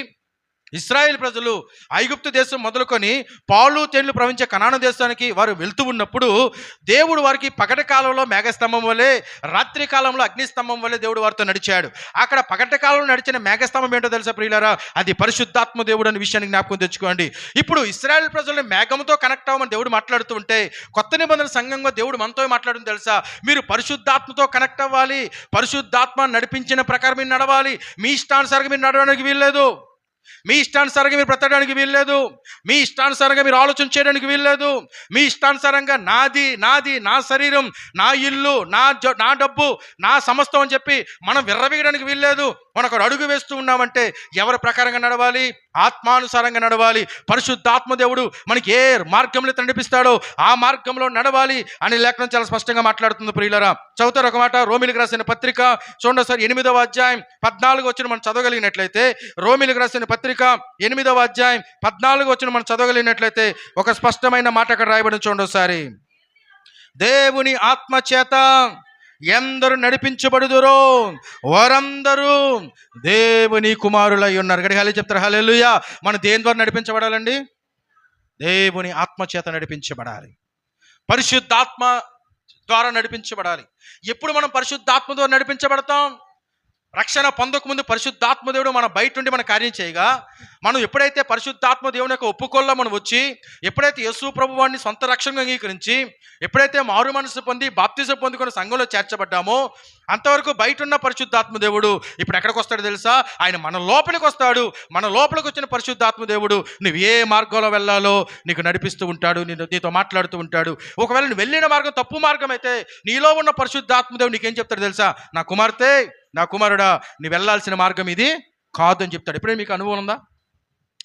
ఇశ్రాయేల్ ప్రజలు ఐగుప్తు దేశం మొదలుకొని పాలు తేళ్లు ప్రవహించే కనాను దేశానికి వారు వెళ్తూ ఉన్నప్పుడు దేవుడు వారికి పగటి కాలంలో మేఘస్తంభం వలె, రాత్రి కాలంలో అగ్నిస్తంభం వలె దేవుడు వారితో నడిచాడు. అక్కడ పగటి కాలంలో నడిచిన మేఘస్తంభం ఏంటో తెలుసా ప్రియులారా? అది పరిశుద్ధాత్మ దేవుడు అనే విషయాన్ని జ్ఞాపకం తెచ్చుకోండి. ఇప్పుడు ఇశ్రాయేల్ ప్రజల్ని మేఘంతో కనెక్ట్ అవ్వమని దేవుడు మాట్లాడుతూ ఉంటే, కొత్త నిబంధన సంఘంగా దేవుడు మనతో మాట్లాడుతుంది తెలుసా? మీరు పరిశుద్ధాత్మతో కనెక్ట్ అవ్వాలి, పరిశుద్ధాత్మ నడిపించిన ప్రకారం మీరు నడవాలి. మీ ఇష్టానుసారంగా మీరు నడవడానికి వీల్లేదు, మీ ఇష్టానుసారంగా మీరు బ్రతకడానికి వీల్లేదు, మీ ఇష్టానుసారంగా మీరు ఆలోచన చేయడానికి వీల్లేదు, మీ ఇష్టానుసారంగా నాది నాది నా శరీరం, నా ఇల్లు, నా డబ్బు, నా సమస్తం అని చెప్పి మనం విర్రవీయడానికి వీల్లేదు. మనం ఒక అడుగు వేస్తూ ఉన్నామంటే ఎవరి ప్రకారంగా నడవాలి? ఆత్మానుసారంగా నడవాలి. పరిశుద్ధాత్మ దేవుడు మనకి ఏ మార్గంలో నడిపిస్తాడో ఆ మార్గంలో నడవాలి అని లేఖనం చాలా స్పష్టంగా మాట్లాడుతుంది ప్రియులారా. చదువుతారు ఒక మాట, రోమిలికి రాసిన పత్రిక చూడండి సార్, 8వ అధ్యాయం 14 వచ్చిన మనం చదవగలిగినట్లయితే, రోమిలికి రాసిన పత్రిక 8వ అధ్యాయం 14 వచ్చిన మనం చదవగలిగినట్లయితే ఒక స్పష్టమైన మాట అక్కడ రాయబడి చూడండి ఒకసారి. దేవుని ఆత్మ చేత ఎందరు నడిపించబడుదురో వారందరూ దేవుని కుమారులై ఉన్నారు. గడి హల్లెలూయా చెప్తారు. హల్లెలూయా. మనం దేని ద్వారా నడిపించబడాలండి? దేవుని ఆత్మ చేత నడిపించబడాలి, పరిశుద్ధాత్మ ద్వారా నడిపించబడాలి. ఎప్పుడు మనం పరిశుద్ధాత్మ ద్వారా నడిపించబడతాం? రక్షణ పొందకముందు పరిశుద్ధాత్మ దేవుడు మన బయట నుండి మన కార్యం చేయగా, మనం ఎప్పుడైతే పరిశుద్ధాత్మ దేవుని యొక్క ఒప్పుకోల్లో మనం వచ్చి, ఎప్పుడైతే యేసు ప్రభు వారిని సొంత రక్షణగా అంగీకరించి, ఎప్పుడైతే మారు మనసు పొంది బాప్తిజం పొందుకొని సంఘంలో చేర్చబడ్డామో, అంతవరకు బయట ఉన్న పరిశుద్ధాత్మ దేవుడు ఇప్పుడు ఎక్కడికి వస్తాడో తెలుసా? ఆయన మన లోపలికి వస్తాడు. మన లోపలికి వచ్చిన పరిశుద్ధాత్మ దేవుడు నువ్వు ఏ మార్గంలో వెళ్ళాలో నీకు నడిపిస్తూ ఉంటాడు, నీతో మాట్లాడుతూ ఉంటాడు. ఒకవేళ నువ్వు వెళ్ళిన మార్గం తప్పు మార్గం అయితే నీలో ఉన్న పరిశుద్ధాత్మ దేవుడు నీకేం చెప్తాడు తెలుసా? నా కుమార్తె, నా కుమారుడా, నీ వెళ్ళాల్సిన మార్గం ఇది కాదు అని చెప్తాడు. ఎప్పుడైనా మీకు అనుభవం ఉందా?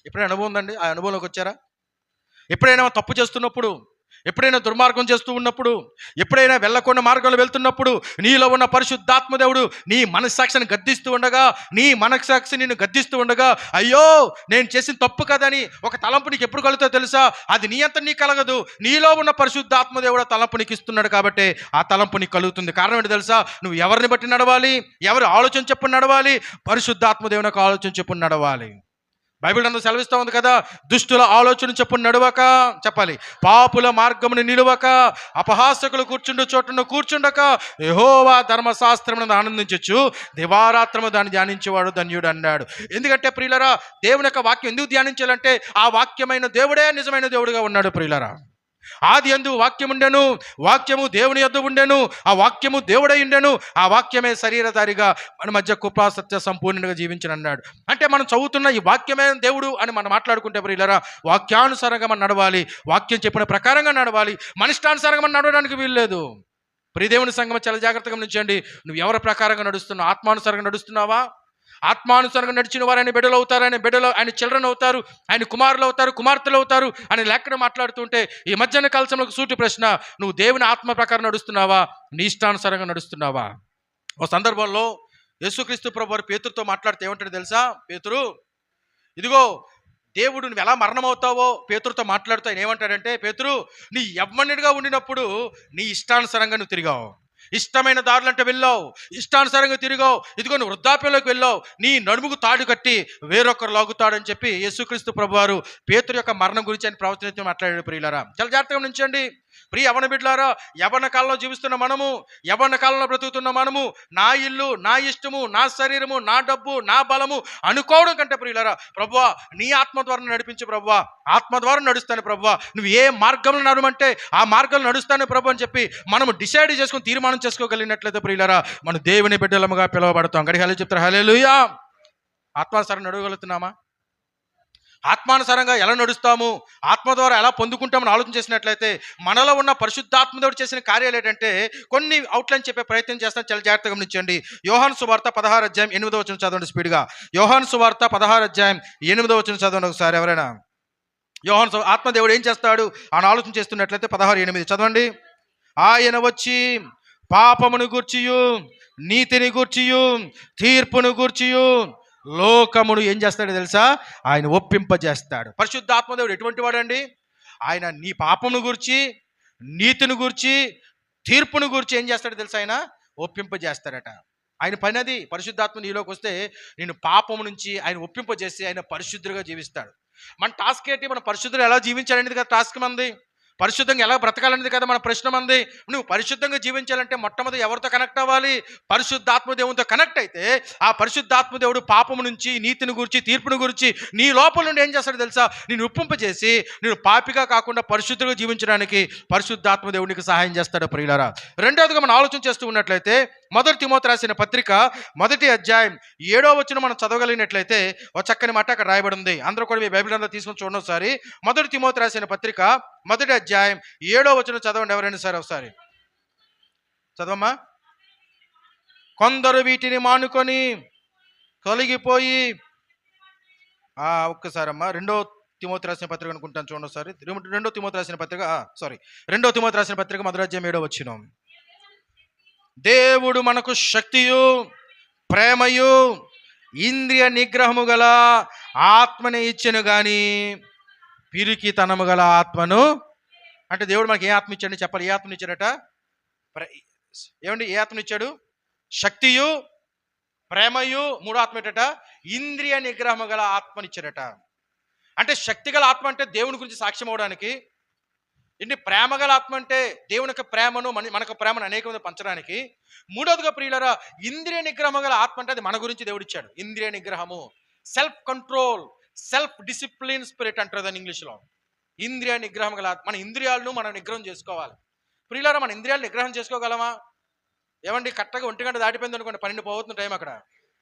ఎప్పుడైనా అనుభవం ఉందండి? ఆ అనుభవంలోకి వచ్చారా? ఎప్పుడైనా తప్పు చేస్తున్నప్పుడు, ఎప్పుడైనా దుర్మార్గం చేస్తూ ఉన్నప్పుడు, ఎప్పుడైనా వెళ్ళకుండా మార్గంలో వెళ్తున్నప్పుడు నీలో ఉన్న పరిశుద్ధాత్మ దేవుడు నీ మనస్సాక్షిని గద్దిస్తూ ఉండగా, నీ మనస్సాక్షి నిన్ను గద్దిస్తూ ఉండగా, అయ్యో నేను చేసిన తప్పు కదని ఒక తలంపు నీకు ఎప్పుడు కలుగుతుందో తెలుసా? అది నీ అంత నీకు కలగదు, నీలో ఉన్న పరిశుద్ధాత్మ దేవుడు ఆ తలంపు నీకు ఇస్తున్నాడు కాబట్టి ఆ తలంపు నీకు కలుగుతుంది. కారణం ఏంటి తెలుసా? నువ్వు ఎవరిని బట్టి నడవాలి? ఎవరి ఆలోచన చెప్పుని నడవాలి? పరిశుద్ధాత్మ దేవుని యొక్క ఆలోచన చెప్పుని నడవాలి. బైబిల్ అంతా సెలవిస్తూ ఉంది కదా, దుష్టుల ఆలోచన చెప్పుని నడవక, చెప్పాలి, పాపుల మార్గమును నిలువక, అపహాసకులు కూర్చుండు చోటును కూర్చుండక, యెహోవా ధర్మశాస్త్రమును ఆనందించచ్చు, దివారాత్రము దాన్ని ధ్యానించేవాడు ధన్యుడు అన్నాడు. ఎందుకంటే ప్రియులరా, దేవుని యొక్క వాక్యం ఎందుకు ధ్యానించాలంటే ఆ వాక్యమైన దేవుడే నిజమైన దేవుడుగా ఉన్నాడు ప్రియులరా. ఆది యందు వాక్యం ఉండెను, వాక్యము దేవుని యొద్ద ఉండెను, ఆ వాక్యము దేవుడై ఉండెను, ఆ వాక్యమే శరీరధారిగా మన మధ్య కృపా సత్య సంపూర్ణంగా జీవించను అన్నాడు. అంటే మనం చదువుతున్న ఈ వాక్యమే దేవుడు అని మనం మాట్లాడుకుంటే ప్రియులారా, వాక్యానుసారంగా మనం నడవాలి, వాక్యం చెప్పిన ప్రకారంగా నడవాలి. మన ఇష్టానుసారంగా మనం నడవడానికి వీల్లేదు. ప్రియదేవుని సంఘం చాలా జాగ్రత్తగా గమనించండి. నువ్వు ఎవరి ప్రకారంగా నడుస్తున్నావు? ఆత్మానుసారంగా నడుస్తున్నావా? ఆత్మానుసారంగా నడిచిన వారు ఆయన బిడ్డలు అవుతారు, ఆయన చిల్డ్రన్ అవుతారు, ఆయన కుమారులు అవుతారు, కుమార్తెలు అవుతారు అని లేఖనం మాట్లాడుతుంటే, ఈ మధ్యాహ్న కాలంలో ఒక సూటి ప్రశ్న, నువ్వు దేవుని ఆత్మ ప్రకారం నడుస్తున్నావా? నీ ఇష్టానుసారంగా నడుస్తున్నావా? ఒక సందర్భంలో యేసుక్రీస్తు ప్రభు వారు పేతురుతో మాట్లాడితే ఏమంటాడు తెలుసా? పేతురు, ఇదిగో దేవుడు నువ్వు ఎలా మరణమవుతావో పేతురుతో మాట్లాడుతూ ఆయన ఏమంటాడంటే, పేతురు, నీ యవ్వనుడిగా ఉండినప్పుడు నీ ఇష్టానుసారంగా నువ్వు తిరిగావు, ఇష్టమైన దారులంటే వెళ్ళావు, ఇష్టానుసారంగా తిరిగావు. ఇదిగో నువ్వు వృద్ధాప్యంలోకి వెళ్ళావు, నీ నడుముకు తాడు కట్టి వేరొకరు లాగుతాడని చెప్పి యేసుక్రీస్తు ప్రభువారు పేతురు యొక్క మరణం గురించి ఆయన ప్రవచనంతో మాట్లాడాడు ప్రియులారా. చాలా జాగ్రత్తగా ఉంచండి. ప్రియ యవ్వన బిడ్డలారా, యవ్వన కాలంలో జీవిస్తున్న మనము, యవ్వన కాలంలో బ్రతుకుతున్న మనము, నా ఇల్లు, నా ఇష్టము, నా శరీరము, నా డబ్బు, నా బలము అనుకోవడం కంటే ప్రియులారా, ప్రభువా నీ ఆత్మ ద్వారా నడిపించు ప్రభువా, ఆత్మ ద్వారా నడుస్తాను ప్రభువా, నువ్వు ఏ మార్గంలో నడమంటే ఆ మార్గంలో నడుస్తాను ప్రభు అని చెప్పి మనము డిసైడ్ చేసుకుని తీర్మానం చేసుకోగలిగినట్లయితే ప్రియులారా, మనం దేవుని బిడ్డలముగా పిలువబడతాం. గడికి హల్లెలూయా చెప్తారు. హల్లెలూయా. ఆత్మానుసారం నడవగలుగుతున్నామా? ఆత్మానుసారంగా ఎలా నడుస్తాము, ఆత్మ ద్వారా ఎలా పొందుకుంటామని ఆలోచన చేసినట్లయితే మనలో ఉన్న పరిశుద్ధాత్మదేవుడు చేసిన కార్యాలు ఏంటంటే కొన్ని అవుట్లైన్ చెప్పే ప్రయత్నం చేస్తాను. చాలా జాగ్రత్తగా గమనించండి. యోహాను సువార్త 16 అధ్యాయం 8వ వచనం చదవండి స్పీడ్గా. యోహాను సువార్త 16 అధ్యాయం 8వ వచనం చదవండి ఒకసారి ఎవరైనా. యోహాను ఆత్మదేవుడు ఏం చేస్తాడు అని ఆలోచన చేస్తున్నట్లయితే 16:8 చదవండి. ఆయన వచ్చి పాపమును గూర్చియు, నీతిని గూర్చియు, తీర్పును గూర్చియు లోకమును ఏం చేస్తాడో తెలుసా? ఆయన ఒప్పింపజేస్తాడు. పరిశుద్ధాత్మదేవుడు ఎటువంటి వాడండి? ఆయన నీ పాపమును గురించి, నీతిని గురించి, తీర్పును గురించి ఏం చేస్తాడో తెలుసా? ఆయన ఒప్పింపజేస్తాడట. ఆయన పని అది. పరిశుద్ధాత్మ నీలోకి వస్తే నేను పాపము నుంచి ఆయన ఒప్పింపజేసి ఆయన పరిశుద్ధులుగా జీవిస్తాడు. మన టాస్క్ ఏంటి? మన పరిశుద్ధులు ఎలా జీవించాలనేది కదా టాస్క్ మంది. పరిశుద్ధంగా ఎలా బ్రతకాలనేది కదా మన ప్రశ్న మంది. నువ్వు పరిశుద్ధంగా జీవించాలంటే మొట్టమొదటి ఎవరితో కనెక్ట్ అవ్వాలి? పరిశుద్ధాత్మదేవునితో కనెక్ట్ అయితే ఆ పరిశుద్ధాత్మదేవుడు పాపము నుంచి, నీతిని గురించి, తీర్పుని గురించి నీ లోపల నుండి ఏం చేస్తాడో తెలుసా? నేను ఒప్పింపజేసి నేను పాపిగా కాకుండా పరిశుద్ధంగా జీవించడానికి పరిశుద్ధాత్మదేవునికి సహాయం చేస్తాడు ప్రియులారా. రెండవదిగా మనం ఆలోచన చేస్తూ ఉన్నట్లయితే మొదటి తిమోతి రాసిన పత్రిక 1వ అధ్యాయం 7వ వచనం మనం చదవగలిగినట్లయితే ఒక చక్కని మాట అక్కడ రాయబడి ఉంది. అందరూ కూడా మీ బైబిల్ అంతా తీసుకొని చూడండి ఒకసారి. మొదటి తిమోతి రాసిన పత్రిక 1వ అధ్యాయం 7వ వచనం చదవండి ఎవరైనా సరే ఒకసారి. చదవమ్మా. కొందరు వీటిని మానుకొని తొలగిపోయి ఒక్కసారమ్మా 2వ తిమోతి రాసిన పత్రిక అనుకుంటాను చూడండి ఒకసారి. 2వ తిమోతి రాసిన పత్రిక 2వ తిమోతి రాసిన పత్రిక 1వ అధ్యాయం 7వ వచనం. దేవుడు మనకు శక్తియు, ప్రేమయు, ఇంద్రియ నిగ్రహము గల ఆత్మని ఇచ్చెను గాని పిరికితనము గల ఆత్మను, అంటే దేవుడు మనకి ఏ ఆత్మ ఇచ్చాడని చెప్పాలి. ఏ ఆత్మని ఇచ్చాడట? ఏమండి ఏ ఆత్మని ఇచ్చాడు? శక్తియు, ప్రేమయు, మూడో ఆత్మ ఏంటట? ఇంద్రియ నిగ్రహము గల ఆత్మనిచ్చాడట. అంటే శక్తి గల ఆత్మ అంటే దేవుని గురించి సాక్ష్యం అవడానికి, ఏంటి ప్రేమ గల ఆత్మ అంటే దేవుని యొక్క ప్రేమను మనకు ప్రేమను అనేక మంది పంచడానికి, మూడవదిగా ప్రియులరా ఇంద్రియ నిగ్రహం గల ఆత్మ అంటే అది మన గురించి దేవుడు ఇచ్చాడు. ఇంద్రియ నిగ్రహము, self control, self discipline spirit అంటారు దాన్ని ఇంగ్లీష్లో. ఇంద్రియ నిగ్రహం గల ఆత్మ. మన ఇంద్రియాలను మనం నిగ్రహం చేసుకోవాలి. ప్రియులరా మన ఇంద్రియాలు నిగ్రహం చేసుకోగలమా? ఏమండి కరెక్ట్గా 1 గంట దాటిపోయింది అనుకోండి, 12 పోతుంది టైం, అక్కడ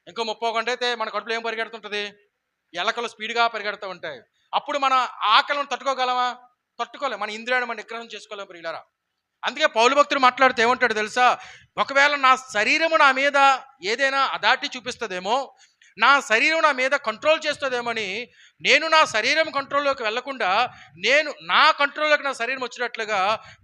ఇంకో 30 గంట అయితే మన కడుపులో ఏం పరిగెడుతుంటుంది? ఎలకలు స్పీడ్గా పరిగెడుతూ ఉంటాయి. అప్పుడు మన ఆకలిని తట్టుకోగలమా? తట్టుకోలేం. మన ఇంద్రియాలను మనం నిగ్రహం చేసుకోలేం ప్రియులారా. అందుకే పౌలు భక్తుడు మాట్లాడితే ఏమంటాడు తెలుసా? ఒకవేళ నా శరీరము నా మీద ఏదైనా అదాటి చూపిస్తుందేమో, నా శరీరం నా మీద కంట్రోల్ చేస్తుందేమని నేను నా శరీరం కంట్రోల్లోకి వెళ్లకుండా నేను నా కంట్రోల్లోకి నా శరీరం వచ్చినట్లుగా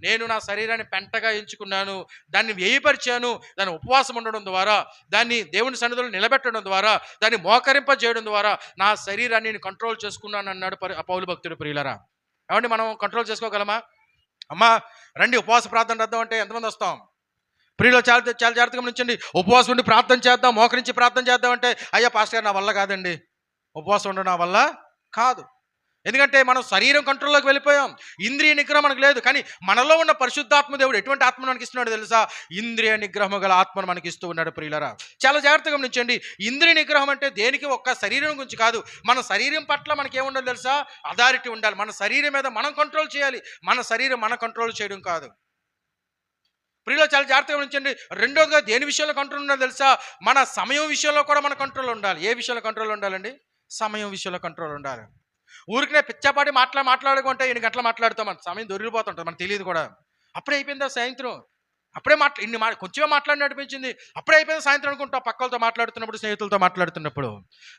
నేను నా శరీరాన్ని పెంటగా ఎంచుకున్నాను, దాన్ని వ్యయపరిచాను, దాన్ని ఉపవాసం ఉండడం ద్వారా, దాన్ని దేవుని సన్నిధిలో నిలబెట్టడం ద్వారా, దాన్ని మోకరింపజేయడం ద్వారా నా శరీరాన్ని నేను కంట్రోల్ చేసుకున్నాను అన్నాడు పౌలు భక్తుడు ప్రియులారా. ఏమండి మనం కంట్రోల్ చేసుకోగలమా? అమ్మా రండి ఉపవాస ప్రార్థన చేద్దాం అంటే ఎంతమంది వస్తాం? ప్రియులో చాలా జాగ్రత్తగా గమనించండి. ఉపవాసం ఉండి ప్రార్థన చేద్దాం, మోకరించి ప్రార్థన చేద్దాం అంటే అయ్యా పాస్టర్ గారు నా వల్ల కాదండి, ఉపవాసం ఉండడం నా వల్ల కాదు. ఎందుకంటే మనం శరీరం కంట్రోల్లోకి వెళ్ళిపోయాం, ఇంద్రియ నిగ్రహం మనకు లేదు. కానీ మనలో ఉన్న పరిశుద్ధాత్మ దేవుడు ఎటువంటి ఆత్మను మనకి ఇస్తున్నాడు తెలుసా? ఇంద్రియ నిగ్రహం గల ఆత్మను మనకి ఇస్తూ ఉన్నాడు ప్రియులరా. చాలా జాగ్రత్తగా గమనించండి. ఇంద్రియ నిగ్రహం అంటే దేనికి? ఒక్క శరీరం గురించి కాదు, మన శరీరం పట్ల మనకి ఏముండాలి తెలుసా? అథారిటీ ఉండాలి. మన శరీరం మీద మనం కంట్రోల్ చేయాలి, మన శరీరం మన కంట్రోల్ చేయడం కాదు. ప్రియులో చాలా జాగ్రత్తగా గమనించండి. రెండోదిగా దేని విషయంలో కంట్రోల్ ఉండాలి తెలుసా? మన సమయం విషయంలో కూడా మన కంట్రోల్ ఉండాలి. ఏ విషయంలో కంట్రోల్ ఉండాలండి? సమయం విషయంలో కంట్రోల్ ఉండాలి. ఊరికినే పిచ్చాపాటి మాట్లాడుకుంటే 8 గంటలు మాట్లాడుతాం, మన సమయం దొరికిపోతుంటుంది, మనకు తెలియదు కూడా. అప్పుడే అయిపోయిందా సాయంత్రం? అప్పుడే కొంచెమే మాట్లాడి నడిపించింది, అప్పుడే అయిపోయింది సాయంత్రం అనుకుంటా. పక్కలతో మాట్లాడుతున్నప్పుడు, స్నేహితులతో మాట్లాడుతున్నప్పుడు.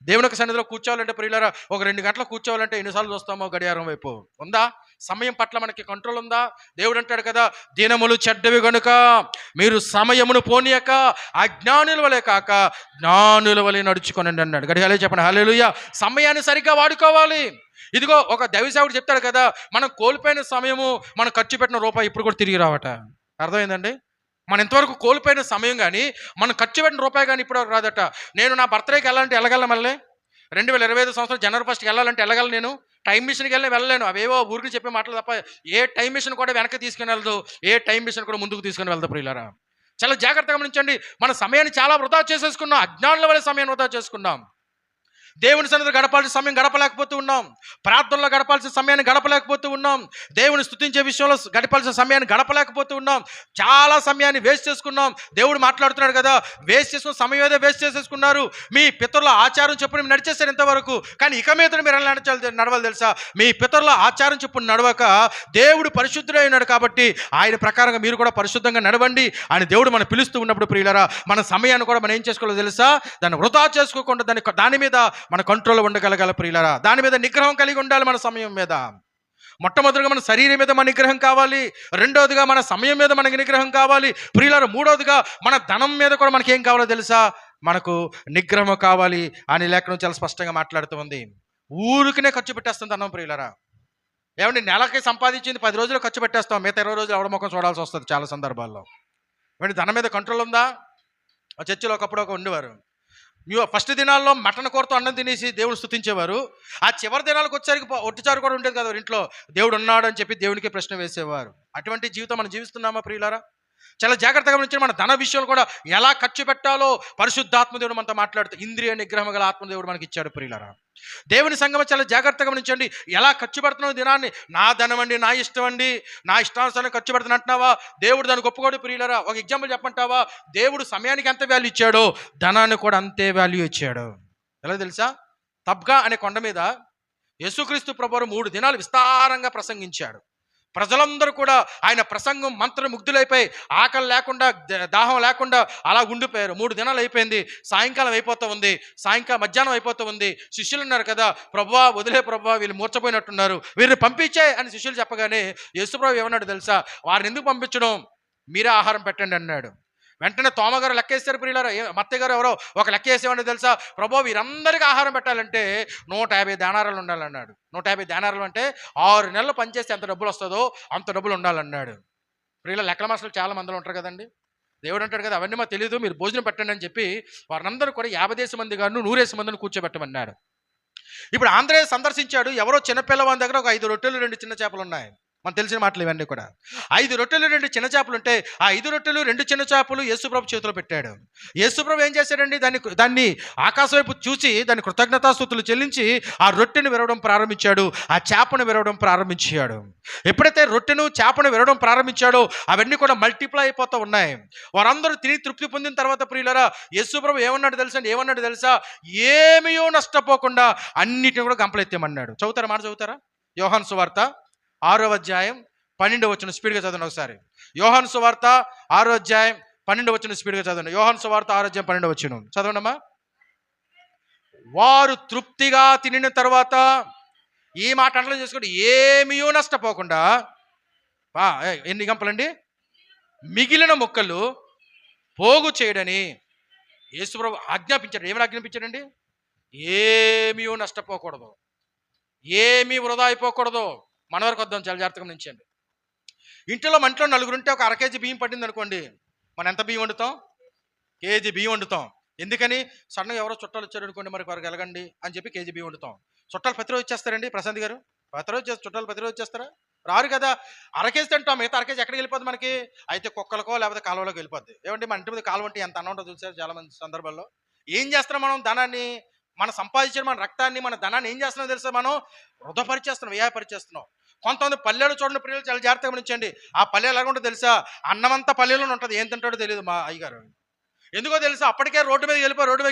దేవుని యొక్క సన్నిధిలో కూర్చోవాలంటే ప్రియులారా ఒక 2 గంటలు కూర్చోవాలంటే ఎన్నిసార్లు చూస్తామో గడియారం వైపు? ఉందా? సమయం పట్ల మనకి కంట్రోల్ ఉందా? దేవుడు అంటాడు కదా, దినములు చెడ్డవి గనుక మీరు సమయమును పోనీయక అజ్ఞానుల వలె కాక జ్ఞానుల వలె నడుచుకోనండి అన్నాడు. గడియాలే చెప్పండి హల్లెలూయా. సమయాన్ని సరిగ్గా వాడుకోవాలి. ఇదిగో ఒక దైవసేవకుడు చెప్తాడు కదా, మనం కోల్పోయిన సమయము, మనం ఖర్చు పెట్టిన రూపాయి ఇప్పుడు కూడా తిరిగి రావట. అర్థమైందండి? మనం ఇంతవరకు కోల్పోయిన సమయం కానీ, మనం ఖర్చు పెట్టిన రూపాయి కానీ ఇప్పుడు రాదట. నేను నా బర్త్డేకి వెళ్ళాలంటే వెళ్ళగలను, మళ్ళీ 2025 సంవత్సరం జనవరి 1కి వెళ్ళాలంటే వెళ్ళగలను నేను. టైం మిషన్కి వెళ్ళలేను. అవేవో ఊరికి చెప్పే మాటలు తప్ప ఏ టైం మిషన్ కూడా వెనక్కి తీసుకుని వెళ్ళదు, ఏ టైం మిషన్ కూడా ముందుకు తీసుకుని వెళ్దాం ప్రియులారా. చాలా జాగ్రత్తగా గమనించండి. మన సమయాన్ని చాలా వృధా చేసేసుకున్నాం, అజ్ఞానుల వల్ల సమయాన్ని వృధా చేసుకున్నాం. దేవుని సన్నిధిలో గడపాల్సిన సమయం గడపలేకపోతూ ఉన్నాం, ప్రార్థనలో గడపాల్సిన సమయాన్ని గడపలేకపోతూ ఉన్నాం, దేవుని స్తుతించే విషయంలో గడపాల్సిన సమయాన్ని గడపలేకపోతూ ఉన్నాం. చాలా సమయాన్ని వేస్ట్ చేసుకున్నాం. దేవుడు మాట్లాడుతున్నాడు కదా, వేస్ట్ చేసుకున్న సమయం ఏదో వేస్ట్ చేసేసుకున్నారు. మీ పితరుల ఆచారం చెప్పుని మీరు నడిచేస్తారు ఇంతవరకు, కానీ ఇక మీద మీరు ఎలా నడవాలి తెలుసా? మీ పితరుల ఆచారం చెప్పుని నడవక దేవుడు పరిశుద్ధుడై ఉన్నాడు కాబట్టి ఆయన ప్రకారంగా మీరు కూడా పరిశుద్ధంగా నడవండి అని దేవుడు మనం పిలుస్తూ ఉన్నప్పుడు ప్రియులారా, మన సమయాన్ని కూడా మనం ఏం చేసుకోవాలో తెలుసా? దాన్ని వృధా చేసుకోకుండా దాని మీద మన కంట్రోల్ ఉండగలగాల ప్రియులారా. దాని మీద నిగ్రహం కలిగి ఉండాలి. మన సమయం మీద మొట్టమొదటిగా మన శరీరం మీద మన నిగ్రహం కావాలి, రెండవదిగా మన సమయం మీద మనకి నిగ్రహం కావాలి ప్రియులారా, మూడవదిగా మన ధనం మీద కూడా మనకి ఏం కావాలో తెలుసా? మనకు నిగ్రహం కావాలి అని లేఖనం చాలా స్పష్టంగా మాట్లాడుతూ ఉంది. ఊరికనే ఖర్చు పెట్టేస్తుంది ధనం ప్రియులారా. ఏమంటే నెలకి సంపాదించింది 10 రోజులు ఖర్చు పెట్టేస్తాం, మిగతా 20 రోజులు ఎవడ ముఖం చూడాల్సి వస్తుంది చాలా సందర్భాల్లో. ఏమంటే ధనం మీద కంట్రోల్ ఉందా? ఆ చర్చిలో ఒకప్పుడు ఉండేవారు, ఫస్ట్ దినాల్లో మటన్ కూరతో అన్నం తినేసి దేవుడు స్తుతించేవారు. ఆ చివరి దినాలకు వచ్చేసరికి ఒట్టిచారు కూడా ఉండేది కదా ఇంట్లో, దేవుడు ఉన్నాడు అని చెప్పి దేవునికి ప్రశ్న వేసేవారు. అటువంటి జీవితం మనం జీవిస్తున్నామా ప్రియులారా? చాలా జాగ్రత్తగా గమనించండి. మన ధన విషయంలో కూడా ఎలా ఖర్చు పెట్టాలో పరిశుద్ధాత్మ దేవుడు మనతో మాట్లాడుతూ ఇంద్రియ నిగ్రహం గల ఆత్మదేవుడు మనకి ఇచ్చాడు ప్రియులారా. దేవుని సంగమ చాలా జాగ్రత్తగా గమనించండి. ఎలా ఖర్చు పెడుతున్నావు దినాన్ని? నా ధనం అండి, నా ఇష్టం అండి, నా ఇష్టానుసారం ఖర్చు పెడుతున్నా అంటున్నావా? దేవుడు దానికి ఒప్పుకోడు ప్రియులారా. ఒక ఎగ్జాంపుల్ చెప్పంటావా? దేవుడు సమయానికి ఎంత వాల్యూ ఇచ్చాడో ధనాన్ని కూడా అంతే వాల్యూ ఇచ్చాడు. ఎలా తెలుసా? తబ్గా అనే కొండ మీద యేసుక్రీస్తు ప్రభువు 3 దినాలు విస్తారంగా ప్రసంగించాడు. ప్రజలందరూ కూడా ఆయన ప్రసంగం మంత్రముగ్ధులైపోయి ఆకలి లేకుండా దాహం లేకుండా అలా ఉండిపోయారు. 3 దినాలు అయిపోయింది, సాయంకాలం అయిపోతూ ఉంది, మధ్యాహ్నం అయిపోతూ ఉంది. శిష్యులు ఉన్నారు కదా, ప్రభువా వదిలే ప్రభువా, వీళ్ళు మూర్చపోయినట్టున్నారు, వీరిని పంపించే అని శిష్యులు చెప్పగానే యేసుప్రభు ఏమన్నాడు తెలుసా? వారిని ఎందుకు పంపించడం, మీరే ఆహారం పెట్టండి అన్నాడు. వెంటనే తోమగారు లెక్కేస్తారు ప్రియులారా. మత్తయ్య గారు ఎవరో ఒక లెక్క వేసేవాడిని తెలుసా? ప్రభు వీరందరికీ ఆహారం పెట్టాలంటే 150 దేనారాలు ఉండాలన్నాడు. 150 దేనారాలు అంటే 6 నెలలు పనిచేస్తే ఎంత డబ్బులు వస్తుందో అంత డబ్బులు ఉండాలన్నాడు. ప్రియుల లెక్కల మాస్టర్లు చాలా మందిలో ఉంటారు కదండి. దేవుడు అంటాడు కదా, అవన్నీ మాకు తెలియదు, మీరు భోజనం పెట్టండి అని చెప్పి వారందరూ కూడా 50 మంది గాను 100 మందిని కూర్చోబెట్టమన్నాడు. ఇప్పుడు ఆంధ్రయ్య సందర్శించాడు. ఎవరో చిన్నపిల్లవాని దగ్గర ఒక 5 రొట్టెలు 2 చిన్న చేపలు ఉన్నాయి. మనకు తెలిసిన మాటలు ఇవన్నీ కూడా. 5 రొట్టెలు 2 చిన్న చేపలు ఉంటే ఆ 5 రొట్టెలు 2 చిన్న చేపలు యేసుప్రభు చేతిలో పెట్టాడు. యేసుప్రభు ఏం చేశాడండి? దాన్ని ఆకాశం వైపు చూసి దాన్ని కృతజ్ఞతాస్తుతులు చెల్లించి ఆ రొట్టెను విరవడం ప్రారంభించాడు, ఆ చేపను విరవడం ప్రారంభించాడు. ఎప్పుడైతే రొట్టెను చేపను విరవడం ప్రారంభించాడో అవన్నీ కూడా మల్టిప్లై అయిపోతూ ఉన్నాయి. వారందరూ తిని తృప్తి పొందిన తర్వాత ప్రియులారా, యేసుప్రభు ఏమన్నాడు తెలుసా? ఏమీయో నష్టపోకుండా అన్నిటిని కూడా గంపలెత్తేమన్నాడు. చదువుతారా? మాట చదువుతారా? యోహాను సువార్త 6వ అధ్యాయం 12వ వచనం స్పీడ్గా చదవండి ఒకసారి. యోహాను సువార్త 6వ అధ్యాయం 12వ వచనం స్పీడ్గా చదవండి. యోహాను సువార్త 6వ అధ్యాయం 12వ వచనం చదవండమ్మా. వారు తృప్తిగా తినిన తర్వాత ఈ మాట అంటలో చేసుకోండి, ఏమీయో నష్టపోకుండా ఎన్ని గంపలండి? మిగిలిన ముక్కలు పోగు చేయడని యేసుప్రభు ఆజ్ఞాపించాడు. ఏమని ఆజ్ఞాపించాడండి? ఏమీయో నష్టపోకూడదు, ఏమీ వృధా అయిపోకూడదు. మన వరకు వద్దాం, చాలా జాగ్రత్తగా నుంచండి. ఇంట్లో మన ఇంట్లో 4 ఉంటే ఒక 1/2 కేజీ బియ్యం పట్టింది అనుకోండి, మనం ఎంత బియ్యం వండుతాం? కేజీ బియ్యం వండుతాం. ఎందుకని? సడన్గా ఎవరో చుట్టాలు వచ్చారు అనుకోండి, మరి వారికి ఎలగండి అని చెప్పి కేజీ బియ్యం వండుతాం. చుట్టాలు ప్రతిరోజు వచ్చేస్తారండి ప్రశాంత్ గారు? చుట్టాలు ప్రతిరోజు వచ్చేస్తారా? రారు కదా. 1/2 కేజీ తింటాం, మిగతా 1/2 కేజీ ఎక్కడికి వెళ్ళిపోద్ది మనకి? అయితే కుక్కలకో లేకపోతే కాలువలోకి వెళ్ళిపోద్ది. ఏమంటే మన ఇంటి మీద కాలువ అంటే ఎంత అన్నం ఉంటుందో చూసారు చాలా మంది సందర్భాల్లో. ఏం చేస్తున్నాం మనం? ధనాన్ని, మనం సంపాదించిన మన రక్తాన్ని, మన ధనాన్ని ఏం చేస్తున్నాం తెలుసా? మనం వృధపరిచేస్తున్నాం, వ్యయపరిచేస్తున్నాం. కొంతమంది పల్లెలు చూడండి ప్రియులు, చాలా జాగ్రత్తగా గమనించండి. ఆ పల్లె ఎలాగ ఉంటుంది తెలుసా? అన్నమంతా పల్లెలోనే ఉంటుంది, ఏం తింటాడో తెలియదు మా అయ్యగారు. ఎందుకో తెలుసా? అప్పటికే రోడ్డు మీదకి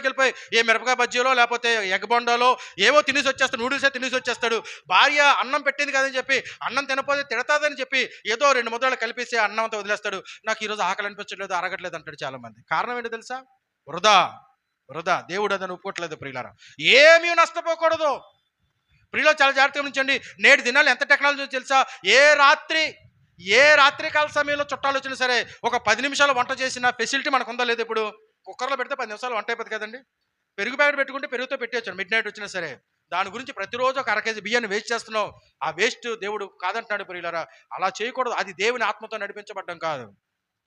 వెళ్ళిపోయి ఏ మిరపకాయ బజ్జీలో లేకపోతే ఎగ్ బొండాలో ఏవో తినేసి వచ్చేస్తాడు, నూడిల్సే తినేసి వచ్చేస్తాడు. భార్య అన్నం పెట్టింది కదని చెప్పి అన్నం తినపోతే తిడతాదని చెప్పి ఏదో 2 ముద్దలు కలిపేసి అన్నం అంతా వదిలేస్తాడు. నాకు ఈరోజు ఆకలి అనిపించట్లేదు, అరగట్లేదు అంటాడు చాలా మంది. కారణం ఏంటో తెలుసా? వృధా. దేవుడు అదని ఒప్పుకోవట్లేదు ప్రియులారా. ఏమీ నష్టపోకూడదు ప్రియులో, చాలా జాగ్రత్తగా ఉంచండి. నేటి దినాలు ఎంత టెక్నాలజీ తెలుసా? ఏ రాత్రి కాల సమయంలో చుట్టాలు వచ్చినా సరే ఒక 10 నిమిషాలు వంట చేసిన ఫెసిలిటీ మనకు ఉందా లేదు? ఇప్పుడు కుక్కర్లో పెడితే 10 నిమిషాలు వంట అయిపోతుంది కదండి. పెరుగు ప్యాకెట్ పెట్టుకుంటే పెరుగుతో పెట్టేయచ్చు మిడ్ నైట్ వచ్చినా సరే. దాని గురించి ప్రతిరోజు ఒక 1/2 కేజీ బియ్యాన్ని వేస్ట్ చేస్తున్నావు. ఆ వేస్ట్ దేవుడు కాదంటున్నాడు ప్రియులారా. అలా చేయకూడదు. అది దేవుని ఆత్మతో నడిపించబడ్డం కాదు,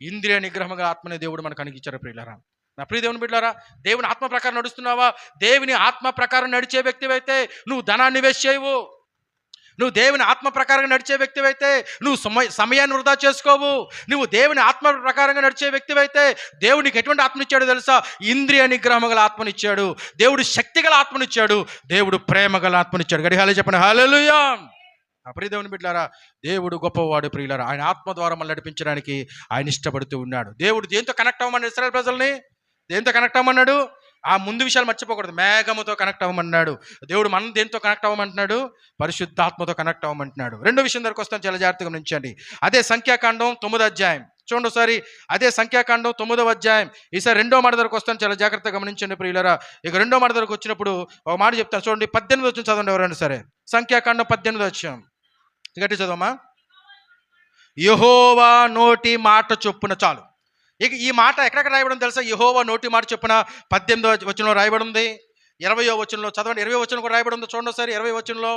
ఇంద్రియ నిగ్రహంగా ఆత్మనే దేవుడు మనకు అనుగించారు ప్రియులారా. నా ప్రియ దేవుని బిడ్డలారా, దేవుని ఆత్మ ప్రకారం నడుస్తున్నావా? దేవుని ఆత్మ ప్రకారం నడిచే వ్యక్తివైతే నువ్వు ధనాన్ని వేస్ట్ చేయవు. నువ్వు దేవుని ఆత్మ ప్రకారంగా నడిచే వ్యక్తివైతే నువ్వు సమయాన్ని వృధా చేసుకోవు. నువ్వు దేవుని ఆత్మ ప్రకారంగా నడిచే వ్యక్తివైతే దేవునికి ఎటువంటి ఆత్మనిచ్చాడో తెలుసా? ఇంద్రియ నిగ్రహం గల ఆత్మనిచ్చాడు. దేవుడు శక్తి గల ఆత్మనిచ్చాడు. దేవుడు ప్రేమ గల ఆత్మనిచ్చాడు. గడిహాలే చెప్పండి హల్లెలూయా. ప్రియ దేవుని బిడ్డలారా, దేవుడు గొప్పవాడు ప్రియులారా. ఆయన ఆత్మ ద్వారా మనల్ని నడిపించడానికి ఆయన ఇష్టపడుతూ ఉన్నాడు. దేవుడు దేంతో కనెక్ట్ అవ్వమన్నాడు ఇశ్రాయేలు ప్రజల్ని? దేంతో కనెక్ట్ అవ్వమన్నాడు? ఆ ముందు విషయాలు మర్చిపోకూడదు. మేఘముతో కనెక్ట్ అవ్వమన్నాడు. దేవుడు మనం దేంతో కనెక్ట్ అవ్వమంటున్నాడు? పరిశుద్ధాత్మతో కనెక్ట్ అవ్వమంటున్నాడు. రెండో విషయం దగ్గరకు వస్తాను, చాలా జాగ్రత్తగా గమనించండి. అదే సంఖ్యాకాండం 9వ అధ్యాయం చూడండి ఒకసారి. అదే సంఖ్యాకాండం 9వ అధ్యాయం. ఈసారి రెండో మాట దగ్గరకు వస్తాను, చాలా జాగ్రత్తగా గమనించండి ప్రియులరా. ఇక రెండో మాట దగ్గరకు వచ్చినప్పుడు ఒక మాట చెప్తాను చూడండి. 18 వచ్చిన చదవండి ఎవరైనా సరే. సంఖ్యాకాండం 18 వచ్చాం. గట్టి చదవమా. యెహోవా నోటి మాట చొప్పున. చాలు. ఇక ఈ మాట ఎక్కడెక్కడ రాయబడింది తెలుసా? యెహోవా నోటి మాట చొప్పున 18వ వచనంలో రాయబడి ఉంది. 20వ వచనంలో చదవండి. 20వ వచనం కూడా రాయబడి ఉంది చూడండి ఒకసారి. 20వ వచనంలో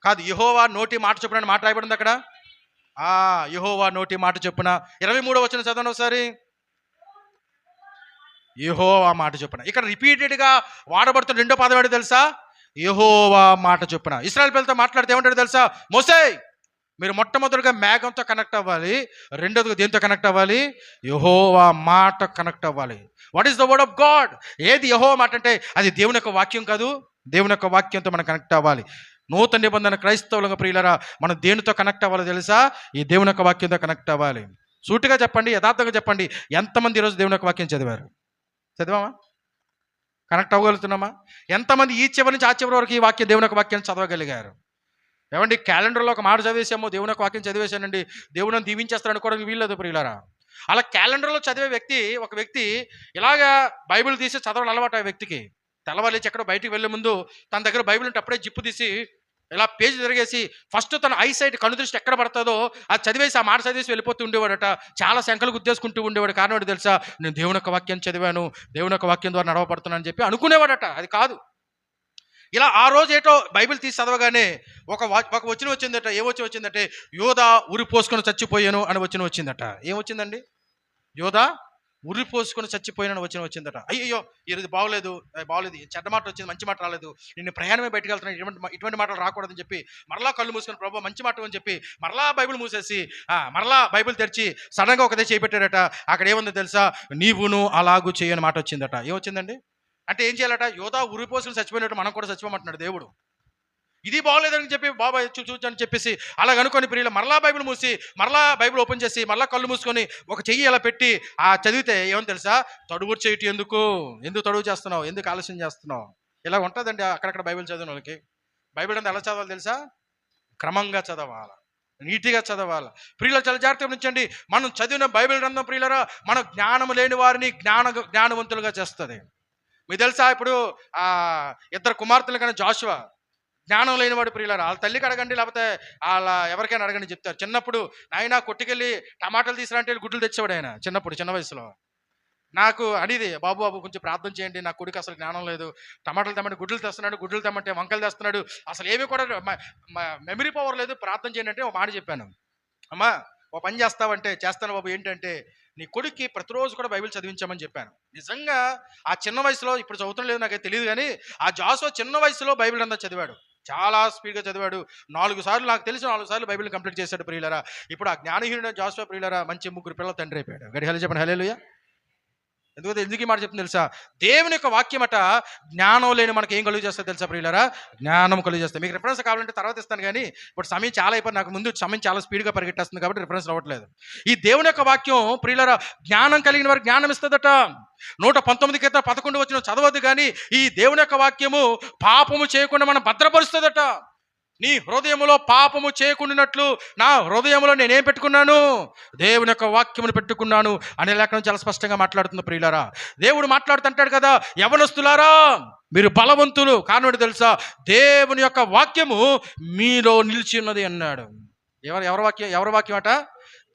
కాదు, యెహోవా నోటి మాట చొప్పున మాట రాయబడింది అక్కడ. యెహోవా నోటి మాట చొప్పున. 23వ వచనం చదవండి ఒకసారి. యెహోవా మాట చొప్పున. ఇక్కడ రిపీటెడ్గా వాడబడుతున్న రెండో పదం ఏంటో తెలుసా? యెహోవా మాట చొప్పున. ఇశ్రాయేలు పిల్లలతో మాట్లాడితే ఏమంటాడు తెలుసా? మోసే, మీరు మొట్టమొదటిగా మేఘంతో కనెక్ట్ అవ్వాలి. రెండోదిగా దేంతో కనెక్ట్ అవ్వాలి? యెహోవా మాట కనెక్ట్ అవ్వాలి. What is the word of God? ఏది యెహోవా మాట అంటే అది దేవుని యొక్క వాక్యం కాదు. దేవుని యొక్క వాక్యంతో మనం కనెక్ట్ అవ్వాలి. నూతన నిబంధన క్రైస్తవులుగా ప్రియులరా, మనం దేనితో కనెక్ట్ అవ్వాలో తెలుసా? ఈ దేవుని యొక్క వాక్యంతో కనెక్ట్ అవ్వాలి. సూటిగా చెప్పండి, యథార్థంగా చెప్పండి, ఎంతమంది ఈరోజు దేవుని యొక్క వాక్యం చదివారు? చదివామా? కనెక్ట్ అవ్వగలుగుతున్నామా? ఎంతమంది ఈ చివరి నుంచి ఆ చివరి వరకు ఈ వాక్యం దేవుని యొక్క వాక్యాన్ని చదవగలిగారు? ఏమండి, క్యాలెండర్లో ఒక మాట చదివేసాము, దేవుని యొక్క వాక్యం చదివేశానండి, దేవుని దీవించేస్తాడు అనుకోవడానికి వీల్లేదు ప్రియులారా. అలా క్యాలెండర్లో చదివే ఒక వ్యక్తి ఇలాగా బైబిల్ తీసి చదవడం అలవాటు. ఆ వ్యక్తికి తెల్లవారులేచి ఎక్కడో బయటికి వెళ్ళే ముందు తన దగ్గర బైబిల్ ఉంటే అప్పుడే జిప్పు తీసి ఇలా పేజీ తిరిగేసి ఫస్ట్ తన ఐ సైట్ కను దృష్టి ఎక్కడ పడుతుందో అది చదివేసి ఆ మాట చదివేసి వెళ్ళిపోతూ ఉండేవాడట. చాలా శంకలు గుద్దేసుకుంటూ ఉండేవాడు. కారణం ఏంటో తెలుసా? నేను దేవుని యొక్క వాక్యం చదివాను, దేవుని యొక్క వాక్యం ద్వారా నడవబడుతున్నాను చెప్పి అనుకునేవాడట. అది కాదు. ఇలా ఆ రోజు ఏటో బైబిల్ తీసి చదవగానే ఒక వచనం వచ్చిందట. ఏ వచనం వచ్చిందంటే యోధా ఉరి పోసుకొని చచ్చిపోయాను అని వచనం వచ్చిందట. ఏం వచ్చిందండి? యోధా ఉరి పోసుకొని చచ్చిపోయిన వచనం వచ్చిందట. అయ్యో ఇది బాగోలేదు, చెడ్డ మాట వచ్చింది, మంచి మాట రాలేదు, నేను ప్రయాణమే బయటకు వెళ్తున్నాను, ఇటువంటి మాటలు రాకూడదని చెప్పి మరలా కళ్ళు మూసుకొని ప్రభు మంచి మాట అని చెప్పి మరలా బైబిల్ మూసేసి మరలా బైబిల్ తెరిచి సడన్గా ఒకదే చేపెట్టాడట. అక్కడ ఏముందో తెలుసా? నీవును అలాగూ చేయని మాట వచ్చిందట. ఏమొచ్చిందండి? అంటే ఏం చేయాలట? యోధా ఉరి పోసుకొని చచ్చిపోయినట్టు మనం కూడా చచ్చిపోమంటున్నాడు దేవుడు. ఇది బాగోలేదని చెప్పి బాబాయ్ చూచని చెప్పేసి అలా అనుకొని ప్రియులు మరలా బైబిల్ మూసి మరలా బైబిల్ ఓపెన్ చేసి మరలా కళ్ళు మూసుకొని ఒక చెయ్యి అలా పెట్టి చదివితే ఏమని తెలుసా? తడువు చేయటం ఎందుకు తడువు చేస్తున్నావు, ఎందుకు ఆలస్యం చేస్తున్నావు? ఇలా ఉంటుందండి అక్కడక్కడ బైబిల్ చదివిన వాళ్ళకి. బైబిల్ అంతా ఎలా చదవాలి తెలుసా? క్రమంగా చదవాలి, నీట్గా చదవాలి. ప్రియుల చాలా జాగ్రత్తగా ఉంచండి. మనం చదివిన బైబిల్ గ్రంథం ప్రియులరా మన జ్ఞానం లేని వారిని జ్ఞానవంతులుగా చేస్తుంది. మీకు తెలుసా? ఇప్పుడు 2 కుమార్తెలు కానీ జాషువా జ్ఞానం లేనివాడు ప్రియులారా. వాళ్ళ తల్లికి అడగండి, లేకపోతే వాళ్ళ ఎవరికైనా అడగండి చెప్తారు. చిన్నప్పుడు ఆయన కొట్టుకెళ్ళి టమాటాలు తీసుకురంటే గుడ్లు తెచ్చేవాడు ఆయన చిన్న వయసులో. నాకు అనేది బాబు కొంచెం ప్రార్థన చేయండి, నా కొడుకు అసలు జ్ఞానం లేదు, టమాటాలు తెమ్మంటే గుడ్లు తెస్తున్నాడు, గుడ్లు తెమ్మంటే వంకలు తెస్తున్నాడు, అసలు ఏమీ కూడా మెమరీ పవర్ లేదు, ప్రార్థన చేయండి అంటే ఒక మాట చెప్పాను. అమ్మా ఓ పని చేస్తావంటే చేస్తాను బాబు, ఏంటంటే నీ కొడుక్కి ప్రతిరోజు కూడా బైబిల్ చదివించామని చెప్పాను. నిజంగా ఆ చిన్న వయసులో, ఇప్పుడు చదువుతాం లేదు నాకైతే తెలియదు, కానీ ఆ జాషువా చిన్న వయసులో బైబిల్ అంతా చదివాడు. చాలా స్పీడ్గా చదివాడు. 4 సార్లు నాకు తెలిసి 4 సార్లు బైబిల్ కంప్లీట్ చేశాడు ప్రియులరా. ఇప్పుడు ఆ జ్ఞానహీనుడు జాషువా ప్రియులరా మంచి 3 పిల్లల తండ్రి అయిపోయాడు. గడిహలు చెప్పండి హల్లెలూయా. ఎందుకు ఈ మాట చెప్తుంది తెలుసా? దేవుని యొక్క వాక్యమట జ్ఞానం లేని మనకి ఏం కలుగు చేస్తుంది తెలుసా ప్రియులరా? జ్ఞానం కలుగు చేస్తుంది. మీకు రిఫరెన్స్ కావాలంటే తర్వాత ఇస్తాను, కానీ ఇప్పుడు సమయం చాలా అయిపోయింది, నాకు ముందు సమయం చాలా స్పీడ్గా పరిగెట్టేస్తుంది కాబట్టి రిఫరెన్స్ రావట్లేదు. ఈ దేవుని యొక్క వాక్యం ప్రియులరా జ్ఞానం కలిగిన వారికి జ్ఞానం ఇస్తుందట. 119 చదవద్దు, కానీ ఈ దేవుని యొక్క వాక్యము పాపము చేయకుండా మనం భద్రపరుస్తుందట. నీ హృదయములో పాపము చేయకుండానట్లు నా హృదయంలో నేనేం పెట్టుకున్నాను? దేవుని యొక్క వాక్యమును పెట్టుకున్నాను అనే లేఖనం చాలా స్పష్టంగా మాట్లాడుతుంది ప్రియులారా. దేవుడు మాట్లాడుతుంటాడు కదా, యవనస్తులారా మీరు బలవంతులు. కారణం ఏంటి తెలుసా? దేవుని యొక్క వాక్యము మీలో నిలిచి ఉన్నది అన్నాడు. ఎవరి వాక్యం అట?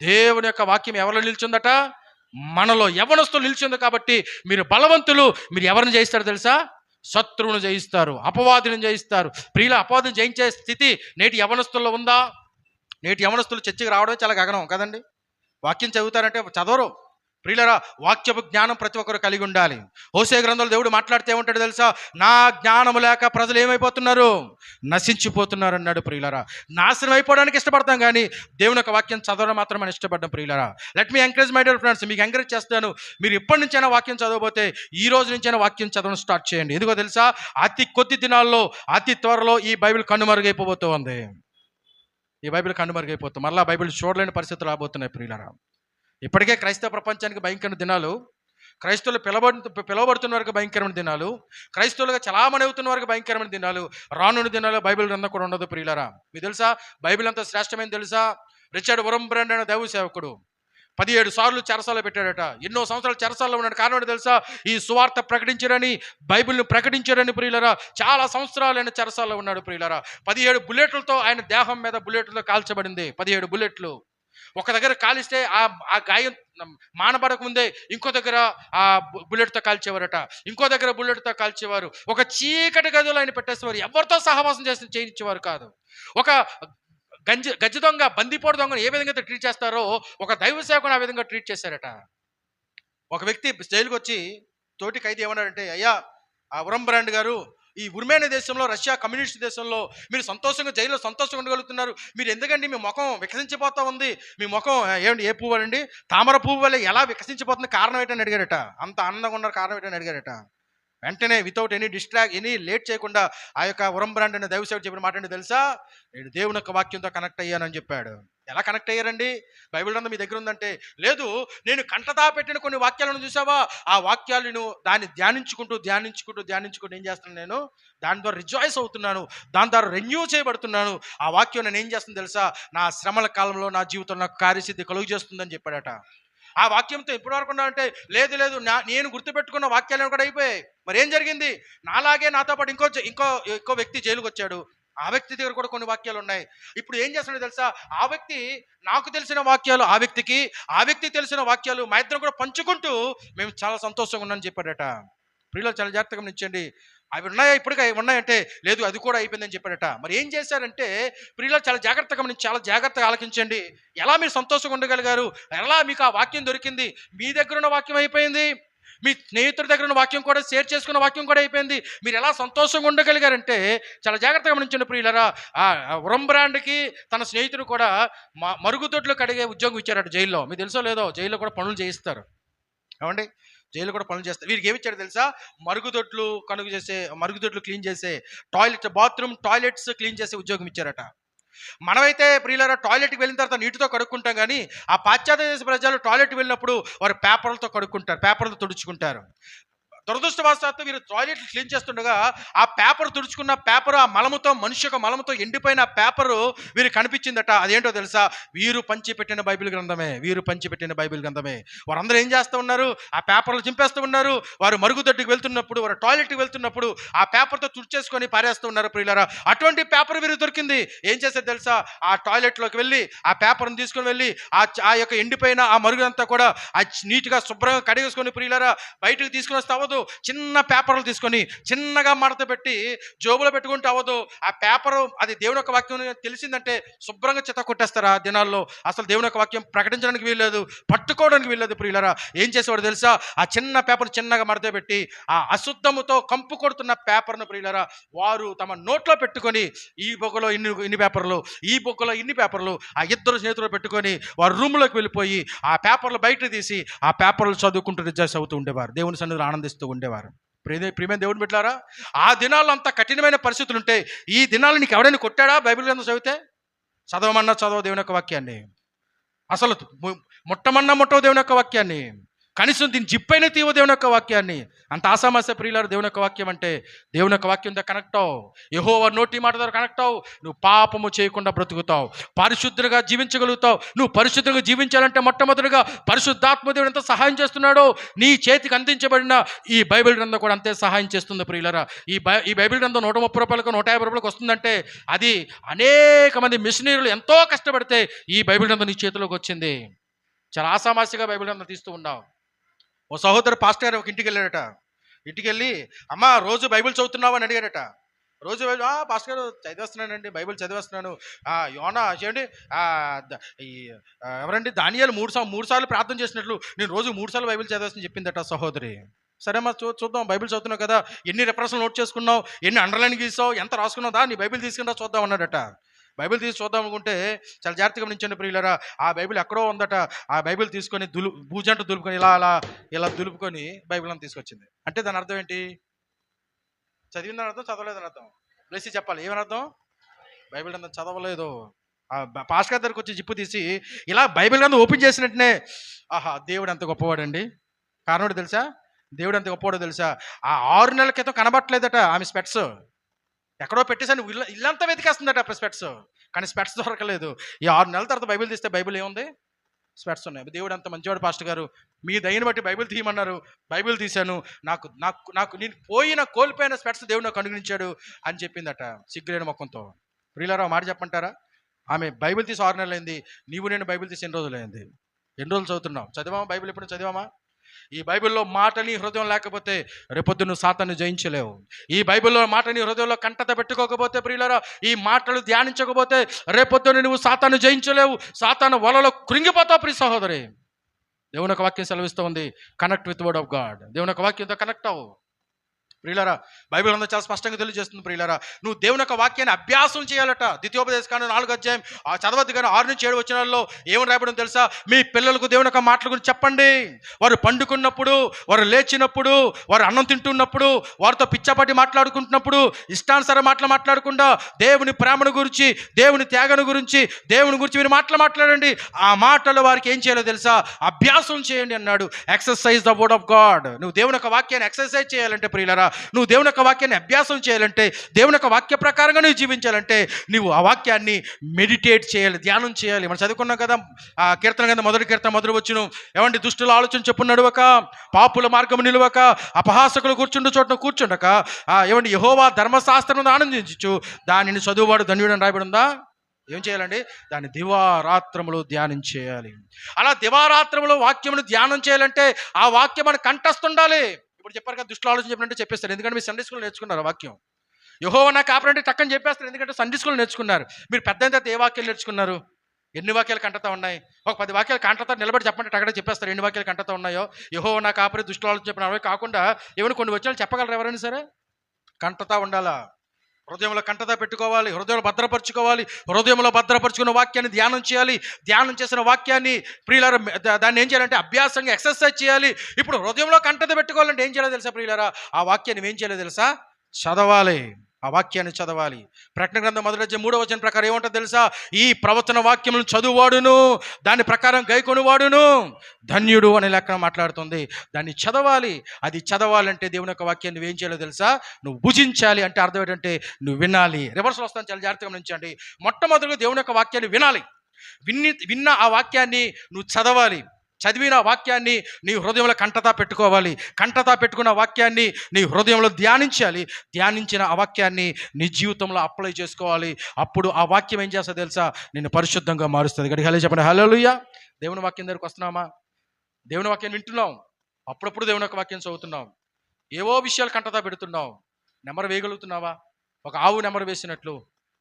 దేవుని యొక్క వాక్యం ఎవరిలో నిలిచిందట? మనలో. యవనస్తులు నిలిచింది కాబట్టి మీరు బలవంతులు. మీరు ఎవరిని జయిస్తారు తెలుసా? శత్రువును జయిస్తారు, అపవాదిని జయిస్తారు. ప్రియుల అపవాదిని జయించే స్థితి నేటి యవనస్తుల్లో ఉందా? నేటి యవనస్తులు చర్చికి రావడమే చాలా గగనం కదండి. వాక్యం చదువుతారంటే చదవరు ప్రియులారా, వాక్యపు జ్ఞానం ప్రతి ఒక్కరు కలిగి ఉండాలి. హోషేయ గ్రంథంలో దేవుడు మాట్లాడితే ఏమంటాడు తెలుసా? నా జ్ఞానము లేక ప్రజలు ఏమైపోతున్నారు? నశించిపోతున్నారు అన్నాడు. ప్రియులారా, నాశనం అయిపోవడానికి ఇష్టపడతాం కానీ దేవుని యొక్క వాక్యం చదవడం మాత్రం మనం ఇష్టపడ్డాం. ప్రియులారా, let me encourage my dear friends, మీకు ఎంకరేజ్ చేస్తాను. మీరు ఎప్పటి నుంచైనా వాక్యం చదవబోతే ఈ రోజు నుంచైనా వాక్యం చదవడం స్టార్ట్ చేయండి. ఎందుకో తెలుసా? అతి కొద్ది దినాల్లో, అతి త్వరలో ఈ బైబిల్ కనుమరుగైపోతుంది. ఈ బైబిల్ కనుమరుగైపోతుంది. మళ్ళీ బైబిల్ చూడలేని పరిస్థితులు రాబోతున్నాయి. ప్రియులారా, ఇప్పటికే క్రైస్తవ ప్రపంచానికి భయంకరమైన దినాలు, క్రైస్తవులు పిలవబడుతున్న వరకు భయంకరమైన దినాలు, క్రైస్తవులుగా చలామణి అవుతున్న వరకు భయంకరమైన దినాలు, రానున్న దినాలు బైబిల్ గ్రంథం కూడా ఉండదు. ప్రియులారా, మీకు తెలుసా బైబిల్ అంతా శ్రేష్టమైన తెలుసా? రిచర్డ్ వరంబ్రాండ్ అనే దైవ సేవకుడు 17 సార్లు చెరసాలలో పెట్టాడట. ఎన్నో సంవత్సరాలు చెరసాలలో ఉన్నాడు. కారణం ఏంటో తెలుసా? ఈ సువార్త ప్రకటించారని, బైబిల్ను ప్రకటించారని. ప్రియులారా, చాలా సంవత్సరాలు ఆయన చెరసాలలో ఉన్నాడు. ప్రియులారా, 17 బుల్లెట్లతో ఆయన దేహం మీద బుల్లెట్లతో కాల్చబడింది. 17 బుల్లెట్లు. ఒక దగ్గర కాలిస్తే ఆ గాయం మానబడక ముందే ఇంకో దగ్గర ఆ బుల్లెట్తో కాల్చేవారట, ఇంకో దగ్గర బుల్లెట్తో కాల్చేవారు. ఒక చీకటి గదిలో ఆయన పెట్టేసేవారు. ఎవరితో సహవాసం చేయించేవారు కాదు. ఒక గజ్జి దొంగ, బందిపోటు దొంగను ఏ విధంగా ట్రీట్ చేస్తారో ఒక దైవ సేవకుని ఆ విధంగా ట్రీట్ చేశారట. ఒక వ్యక్తి జైలుకి వచ్చి తోటి ఖైదీ ఏమన్నాడంటే, అయ్యా ఆ వరంబ్రాండ్ గారు, ఈ ఉర్మేనియా దేశంలో, రష్యా కమ్యూనిస్ట్ దేశంలో మీరు సంతోషంగా జైల్లో సంతోషంగా ఉండగలుగుతున్నారు. మీరు ఎందుకండి మీ ముఖం వికసించిపోతా ఉంది? మీ ముఖం ఏమండి ఏ పువ్వు అండి? తామర పువ్వు వల్ల ఎలా వికసించిపోతుంది? కారణం ఏంటని అడిగారట. అంత ఆనందంగా ఉన్నారు, కారణం ఏంటని అడిగారట. వెంటనే వితౌట్ ఎనీ లేట్ చేయకుండా ఆ యొక్క వరంబ్రాండ్ అనే దైవసేవుడు చెప్పిన మాట ఏంటో తెలుసా? నేను దేవుని యొక్క వాక్యంతో కనెక్ట్ అయ్యానని చెప్పాడు. ఎలా కనెక్ట్ అయ్యారండి? బైబిల్ గ్రంథం మీ దగ్గర ఉందంటే, లేదు నేను కంటతా పెట్టిన కొన్ని వాక్యాలను చూసావా? ఆ వాక్యాలను దాన్ని ధ్యానించుకుంటూ ఏం చేస్తున్నాను? నేను దాని ద్వారా రిజాయిస్ అవుతున్నాను, దాని ద్వారా రెన్యూ చేయబడుతున్నాను. ఆ వాక్యం నేను ఏం చేస్తుంది తెలుసా? నా శ్రమల కాలంలో నా జీవితంలో నాకు కార్యసిద్ధి కలుగు చేస్తుందని చెప్పాడట. ఆ వాక్యంతో ఎప్పటి వరకు ఉన్నాడంటే, లేదు నేను గుర్తుపెట్టుకున్న వాక్యాలను కూడా అయిపోయాయి. మరి ఏం జరిగింది? నాలాగే నాతో పాటు ఇంకో వ్యక్తి జైలుకి వచ్చాడు. ఆ వ్యక్తి దగ్గర కూడా కొన్ని వాక్యాలు ఉన్నాయి. ఇప్పుడు ఏం చేస్తున్నాడో తెలుసా? ఆ వ్యక్తి నాకు తెలిసిన వాక్యాలు ఆ వ్యక్తి తెలిసిన వాక్యాలు మా ఇద్దరం కూడా పంచుకుంటూ మేము చాలా సంతోషంగా ఉన్నామని చెప్పాడట. ప్రియులు చాలా జాగ్రత్తగా గమనించండి. అవి ఉన్నాయా? ఇప్పటికే ఉన్నాయంటే, లేదు అది కూడా అయిపోయిందని చెప్పాడట. మరి ఏం చేశారంటే, ప్రియులు చాలా జాగ్రత్తగా ఆలకించండి. ఎలా మీరు సంతోషంగా ఉండగలిగారు? ఎలా మీకు ఆ వాక్యం దొరికింది? మీ దగ్గర ఉన్న వాక్యం అయిపోయింది, మీ స్నేహితుడి దగ్గర ఉన్న వాక్యం కూడా, షేర్ చేసుకున్న వాక్యం కూడా అయిపోయింది. మీరు ఎలా సంతోషంగా ఉండగలిగారంటే చాలా జాగ్రత్తగా గమనించండి ప్రియులరా. ఆ వరంబ్రాండ్కి తన స్నేహితుడు కూడా మరుగుదొడ్లు కడిగే ఉద్యోగం ఇచ్చారట జైల్లో. మీకు తెలుసో లేదో, జైల్లో కూడా పనులు చేయిస్తారు. ఏమండి? జైలు కూడా పనులు చేస్తారు. వీరికి ఏమి ఇచ్చారు తెలుసా? మరుగుదొడ్లు క్లీన్ చేసే, బాత్రూమ్ టాయిలెట్స్ క్లీన్ చేసే ఉద్యోగం ఇచ్చారట. మనమైతే ప్రియులారా టాయిలెట్కి వెళ్ళిన తర్వాత నీటితో కడుక్కుంటాం, కానీ ఆ పాశ్చాత్య దేశ ప్రజలు టాయిలెట్కి వెళ్ళినప్పుడు వారు పేపర్లతో కడుక్కుంటారు, పేపర్లతో తుడుచుకుంటారు. దురదృష్టవశాత్తు వీరు టాయిలెట్లు క్లీన్ చేస్తుండగా ఆ పేపర్ తుడుచుకున్న పేపర్, ఆ మలముతో, మనిషి యొక్క మలముతో ఎండిపోయిన పేపరు వీరు కనిపించిందట. అదేంటో తెలుసా? వీరు పంచిపెట్టిన బైబిల్ గ్రంథమే. వారందరూ ఏం చేస్తూ ఉన్నారు? ఆ పేపర్లు చింపేస్తూ ఉన్నారు. వారు మరుగుదొడ్డికి వెళ్తున్నప్పుడు, వారు టాయిలెట్కి వెళ్తున్నప్పుడు ఆ పేపర్తో తుడిచేసుకొని పారేస్తూ ఉన్నారు. ప్రియులారా, అటువంటి పేపర్ వీరు దొరికింది. ఏం చేసేది తెలుసా? ఆ టాయిలెట్లోకి వెళ్ళి ఆ పేపర్ని తీసుకొని వెళ్ళి ఆ యొక్క ఎండిపోయిన ఆ మరుగుదంతా కూడా నీట్గా శుభ్రంగా కడిగేసుకొని, ప్రియులారా, బయటకు తీసుకుని వస్తే అవ్వదు. చిన్న పేపర్లు తీసుకొని చిన్నగా మడత పెట్టి జోబులో పెట్టుకుంటే అవ్వదు. ఆ పేపరు అది దేవుని యొక్క వాక్యం తెలిసిందంటే శుభ్రంగా చెత్త కొట్టేస్తారు. ఆ దినాల్లో అసలు దేవుని యొక్క వాక్యం ప్రకటించడానికి వీల్లేదు, పట్టుకోవడానికి వీల్లేదు. ప్రియులారా, ఏం చేసేవాడు తెలుసా? ఆ చిన్న పేపర్ చిన్నగా మడత పెట్టి ఆ అశుద్ధముతో కంపు కొడుతున్న పేపర్ను ప్రియులారా వారు తమ నోట్లో పెట్టుకొని, ఈ బొగ్గలో ఇన్ని పేపర్లు, ఈ బొగ్గలో ఇన్ని పేపర్లు, ఆ ఇద్దరు స్నేహితులు పెట్టుకొని వారు రూమ్లోకి వెళ్ళిపోయి ఆ పేపర్లు బయట తీసి ఆ పేపర్లు చదువుకుంటూ రిజాయిస్ అవుతూ ఉండేవారు. దేవుని సన్నిధిలో ఆనందిస్తూ ఉండేవారు. ప్రియమైన దేవుని బిడ్డలారా, ఆ దినాల్లో అంత కఠినమైన పరిస్థితులు ఉంటే, ఈ దినాలు నీకు ఎవరైనా కొట్టాడా? బైబిల్ గ్రంథం చదివితే చదవమన్నా చదవ దేవుని యొక్క వాక్యాన్ని, అసలు ముట్టవు దేవుని యొక్క వాక్యాన్ని, కనీసం దీన్ని జిప్పైన తీవ దేవుని యొక్క వాక్యాన్ని. అంత ఆసామాస ప్రియులారు దేవుని యొక్క వాక్యం అంటే. దేవుని యొక్క వాక్యంతో కనెక్ట్ అవు, యెహోవా నోటి మాట ద్వారా కనెక్ట్ అవు. నువ్వు పాపము చేయకుండా బ్రతుకుతావు, పరిశుద్ధంగా జీవించగలుగుతావు. నువ్వు పరిశుద్ధంగా జీవించాలంటే మొట్టమొదటిగా పరిశుద్ధాత్మ దేవుడు ఎంత సహాయం చేస్తున్నాడో, నీ చేతికి అందించబడిన ఈ బైబిల్ గ్రంథం కూడా అంతే సహాయం చేస్తుంది. ప్రియులారా, ఈ బైబిల్ గ్రంథం 130 రూపాయలకు 150 రూపాయలకు వస్తుందంటే అది అనేక మంది మిషనరీలు ఎంతో కష్టపడితే ఈ బైబిల్ గ్రంథం నీ చేతిలోకి వచ్చింది. చాలా ఆసామాసిగా బైబిల్ గ్రంథం తీస్తూ ఉన్నావు. ఓ సహోదరు పాస్టర్ గారు ఒక ఇంటికి వెళ్ళాడట. ఇంటికి వెళ్ళి, అమ్మా రోజు బైబిల్ చదువుతున్నావు అని అడిగాడట. రోజు పాస్టర్ గారు చదివేస్తున్నానండి, బైబిల్ చదివేస్తున్నాను. యోనా చేయండి, ఎవరండి దానియేలు మూడు సార్లు ప్రార్థన చేసినట్లు నేను రోజు 3 సార్లు బైబిల్ చదివేస్తాను చెప్పిందట సహోదరి. సరే అమ్మా, చూద్దాం, బైబిల్ చదువుతున్నావు కదా, ఎన్ని రెఫరెన్స్లు నోట్ చేసుకున్నావు, ఎన్ని అండర్లైన్ గీసావు, ఎంత రాసుకున్నావు, నీ బైబిల్ తీసుకుని చూద్దాం అన్నాడట. బైబిల్ తీసి చూద్దాం అనుకుంటే చాలా జాగ్రత్తగా గమనించండి ప్రియులారా, ఆ బైబిల్ ఎక్కడో ఉందట. ఆ బైబిల్ తీసుకొని భూజంట దులుపుకొని ఇలా దులుపుకొని బైబిల్ అంతా తీసుకొచ్చింది. అంటే దాని అర్థం ఏంటి? చదివిందని అర్థం, చదవలేదని అర్థం. బ్లెస్సి చెప్పాలి, ఏమని అర్థం? బైబిల్ అంతా చదవలేదు. పాస్టర్ గారి దగ్గరికి వచ్చి జిప్పు తీసి ఇలా బైబిల్ అంతా ఓపెన్ చేసినట్టునే, ఆహా దేవుడు ఎంత గొప్పవాడండి. కారణం తెలుసా? దేవుడు ఎంత గొప్పవాడో తెలుసా? ఆ 6 నెలల క్రితం కనబట్టలేదట ఆమె స్పెట్స్. ఎక్కడో పెట్టేసాను, ఇల్లంతా వెతికేస్తుందట స్పెట్స్, కానీ స్పెట్స్ దొరకలేదు. ఈ 6 నెలల తర్వాత బైబిల్ తీస్తే బైబిల్ ఏముంది? స్పెట్స్ ఉన్నాయి. దేవుడు అంత మంచివాడు పాస్టర్ గారు, మీ దయని బట్టి బైబిల్ తీయమన్నారు, బైబిల్ తీశాను, నాకు నేను కోల్పోయిన స్పెట్స్ దేవుడు నాకు అనుగ్రహించాడు అని చెప్పిందట సిగ్గులేని ముఖంతో. ప్రియులారా మాట చెప్పంటారా? ఆమె బైబిల్ తీసి 6 నెలలు అయింది. నీవు నేను బైబిల్ తీసి ఎన్ని రోజులైంది? ఎన్ని రోజులు చదువుతున్నావు? చదివామా బైబిల్? ఎప్పుడు చదివామా? ఈ బైబిల్లో మాట నీ హృదయం లేకపోతే రేపొద్దు నువ్వు సాతాన్ని జయించలేవు. ఈ బైబిల్లో మాట నీ హృదయంలో కంటత పెట్టుకోకపోతే ప్రియులారా, ఈ మాటలు ధ్యానించకపోతే రేపొద్దున నువ్వు సాతాన్ని జయించలేవు. సాతాను వలలో కృంగిపోతావు ప్రియ సహోదరి. దేవుని యొక్క వాక్యం సెలవిస్తూ ఉంది, connect with word of God. దేవుని యొక్క వాక్యంతో కనెక్ట్ అవ్వు ప్రియులారా. బైబిల్ అంతా చాలా స్పష్టంగా తెలియజేస్తుంది ప్రియులారా, నువ్వు దేవుని యొక్క వాక్యాన్ని అభ్యాసం చేయాలట. ద్వితీయోపదేశకాండం 4వ అధ్యాయం చదవద్దు కానీ 6 నుంచి 7 వచనాల్లో ఏమని రాయబడం తెలుసా? మీ పిల్లలకు దేవుని యొక్క మాటల గురించి చెప్పండి. వారు పండుకున్నప్పుడు, వారు లేచినప్పుడు, వారు అన్నం తింటున్నప్పుడు, వారితో పిచ్చపాటి మాట్లాడుకుంటున్నప్పుడు, ఇష్టానుసార మాటలు మాట్లాడకుండా దేవుని ప్రేమను గురించి, దేవుని త్యాగను గురించి, దేవుని గురించి మీరు మాట్లాడండి. ఆ మాటలు వారికి ఏం చేయాలో తెలుసా? అభ్యాసం చేయండి అన్నాడు. Exercise the word of God. నువ్వు దేవుని యొక్క వాక్యాన్ని ఎక్సర్సైజ్ చేయాలంటే ప్రియులారా, నువ్వు దేవుని యొక్క వాక్యాన్ని అభ్యాసం చేయాలంటే, దేవుని యొక్క వాక్య ప్రకారంగా నువ్వు జీవించాలంటే, నువ్వు ఆ వాక్యాన్ని మెడిటేట్ చేయాలి, ధ్యానం చేయాలి. మనం చదువుకున్నాం కదా ఆ కీర్తన కింద 1వ కీర్తన 1వ వచనం, ఏమంటే దుష్టుల ఆలోచన చొప్పున నడవక, పాపుల మార్గము నిలువక, అపహాసకులు కూర్చుండు చోట కూర్చుండక, ఏమంటే యెహోవా ధర్మశాస్త్రం ఆనందించు దానిని చదువువాడు ధన్యుడు అని రాయబడి ఉందా? ఏం చేయాలండి? దాన్ని దివారాత్రములు ధ్యానం చేయాలి. అలా దివారాత్రములు వాక్యమును ధ్యానం చేయాలంటే ఆ వాక్యం మన కంఠస్తుండాలి. ఇప్పుడు చెప్పారు కదా, దుష్టుల ఆలోచన చెప్పినట్టే చెప్పేస్తారు, ఎందుకంటే మీరు సండే స్కూల్ నేర్చుకున్నారు. వాక్యం యెహోవా నా కాపరి టక్కని చెప్పేస్తారు, ఎందుకంటే సండే స్కూల్ నేర్చుకున్నారు. మీరు పెద్ద తర్వాత ఏ వాక్యాలు నేర్చుకున్నారు? ఎన్ని వాక్యాలు కంటతా ఉన్నాయి? ఒక 10 వాక్యాలు కంటతా నిలబడి చెప్పండి, అక్కడే చెప్పేస్తారు ఎన్ని వాక్యాలు కంటతా ఉన్నాయో. యెహోవా నా కాపరి, దుష్టుల ఆలోచన చెప్పిన అవి కాకుండా ఏమైనా కొన్ని వచనాలు చెప్పగలరు ఎవరైనా సరే? కంటతా ఉండాలా, హృదయంలో కంటతా పెట్టుకోవాలి, హృదయంలో భద్రపరచుకోవాలి. హృదయంలో భద్రపరచుకున్న వాక్యాన్ని ధ్యానం చేయాలి. ధ్యానం చేసిన వాక్యాన్ని ప్రియులారా దాన్ని ఏం చేయాలంటే అభ్యాసంగా ఎక్సర్సైజ్ చేయాలి. ఇప్పుడు హృదయంలో కంటత పెట్టుకోవాలంటే ఏం చేయాలో తెలుసా ప్రియులారా? ఆ వాక్యాన్ని ఏం చేయాలో తెలుసా? చదవాలి. ఆ వాక్యాన్ని చదవాలి. ప్రకటన గ్రంథం 1వ అధ్యాయం 3వ వచనం ప్రకారం ఏమంటో తెలుసా? ఈ ప్రవచన వాక్యములను చదువువాడును దాని ప్రకారం గైకొనువాడును ధన్యుడు అనే లెక్కన మాట్లాడుతుంది. దాన్ని చదవాలి. అది చదవాలంటే దేవుని యొక్క వాక్యాన్ని నువ్వేం చేయాలో తెలుసా? నువ్వు భుజించాలి. అంటే అర్థం ఏంటంటే నువ్వు వినాలి. రివర్స్లో వస్తాను, చాలా జాగ్రత్తగా గమనించండి. మొట్టమొదటిగా దేవుని యొక్క వాక్యాన్ని వినాలి. విన్న ఆ వాక్యాన్ని నువ్వు చదవాలి. చదివిన వాక్యాన్ని నీ హృదయంలో కంటతా పెట్టుకోవాలి. కంటతా పెట్టుకున్న వాక్యాన్ని నీ హృదయంలో ధ్యానించాలి. ధ్యానించిన ఆ వాక్యాన్ని నీ జీవితంలో అప్లై చేసుకోవాలి. అప్పుడు ఆ వాక్యం ఏం చేస్తుంది తెలుసా? నిన్ను పరిశుద్ధంగా మారుస్తుంది. గడి హల్లెలూయా చెప్పండి. హల్లెలూయా. దేవుని వాక్యం దగ్గరికి వస్తున్నామా? దేవుని వాక్యం వింటున్నాం, అప్పుడప్పుడు దేవుని యొక్క వాక్యం చదువుతున్నాం, ఏవో విషయాలు కంటతా పెడుతున్నావు. నెమరు వేయగలుగుతున్నావా? ఒక ఆవు నెమరు వేసినట్లు,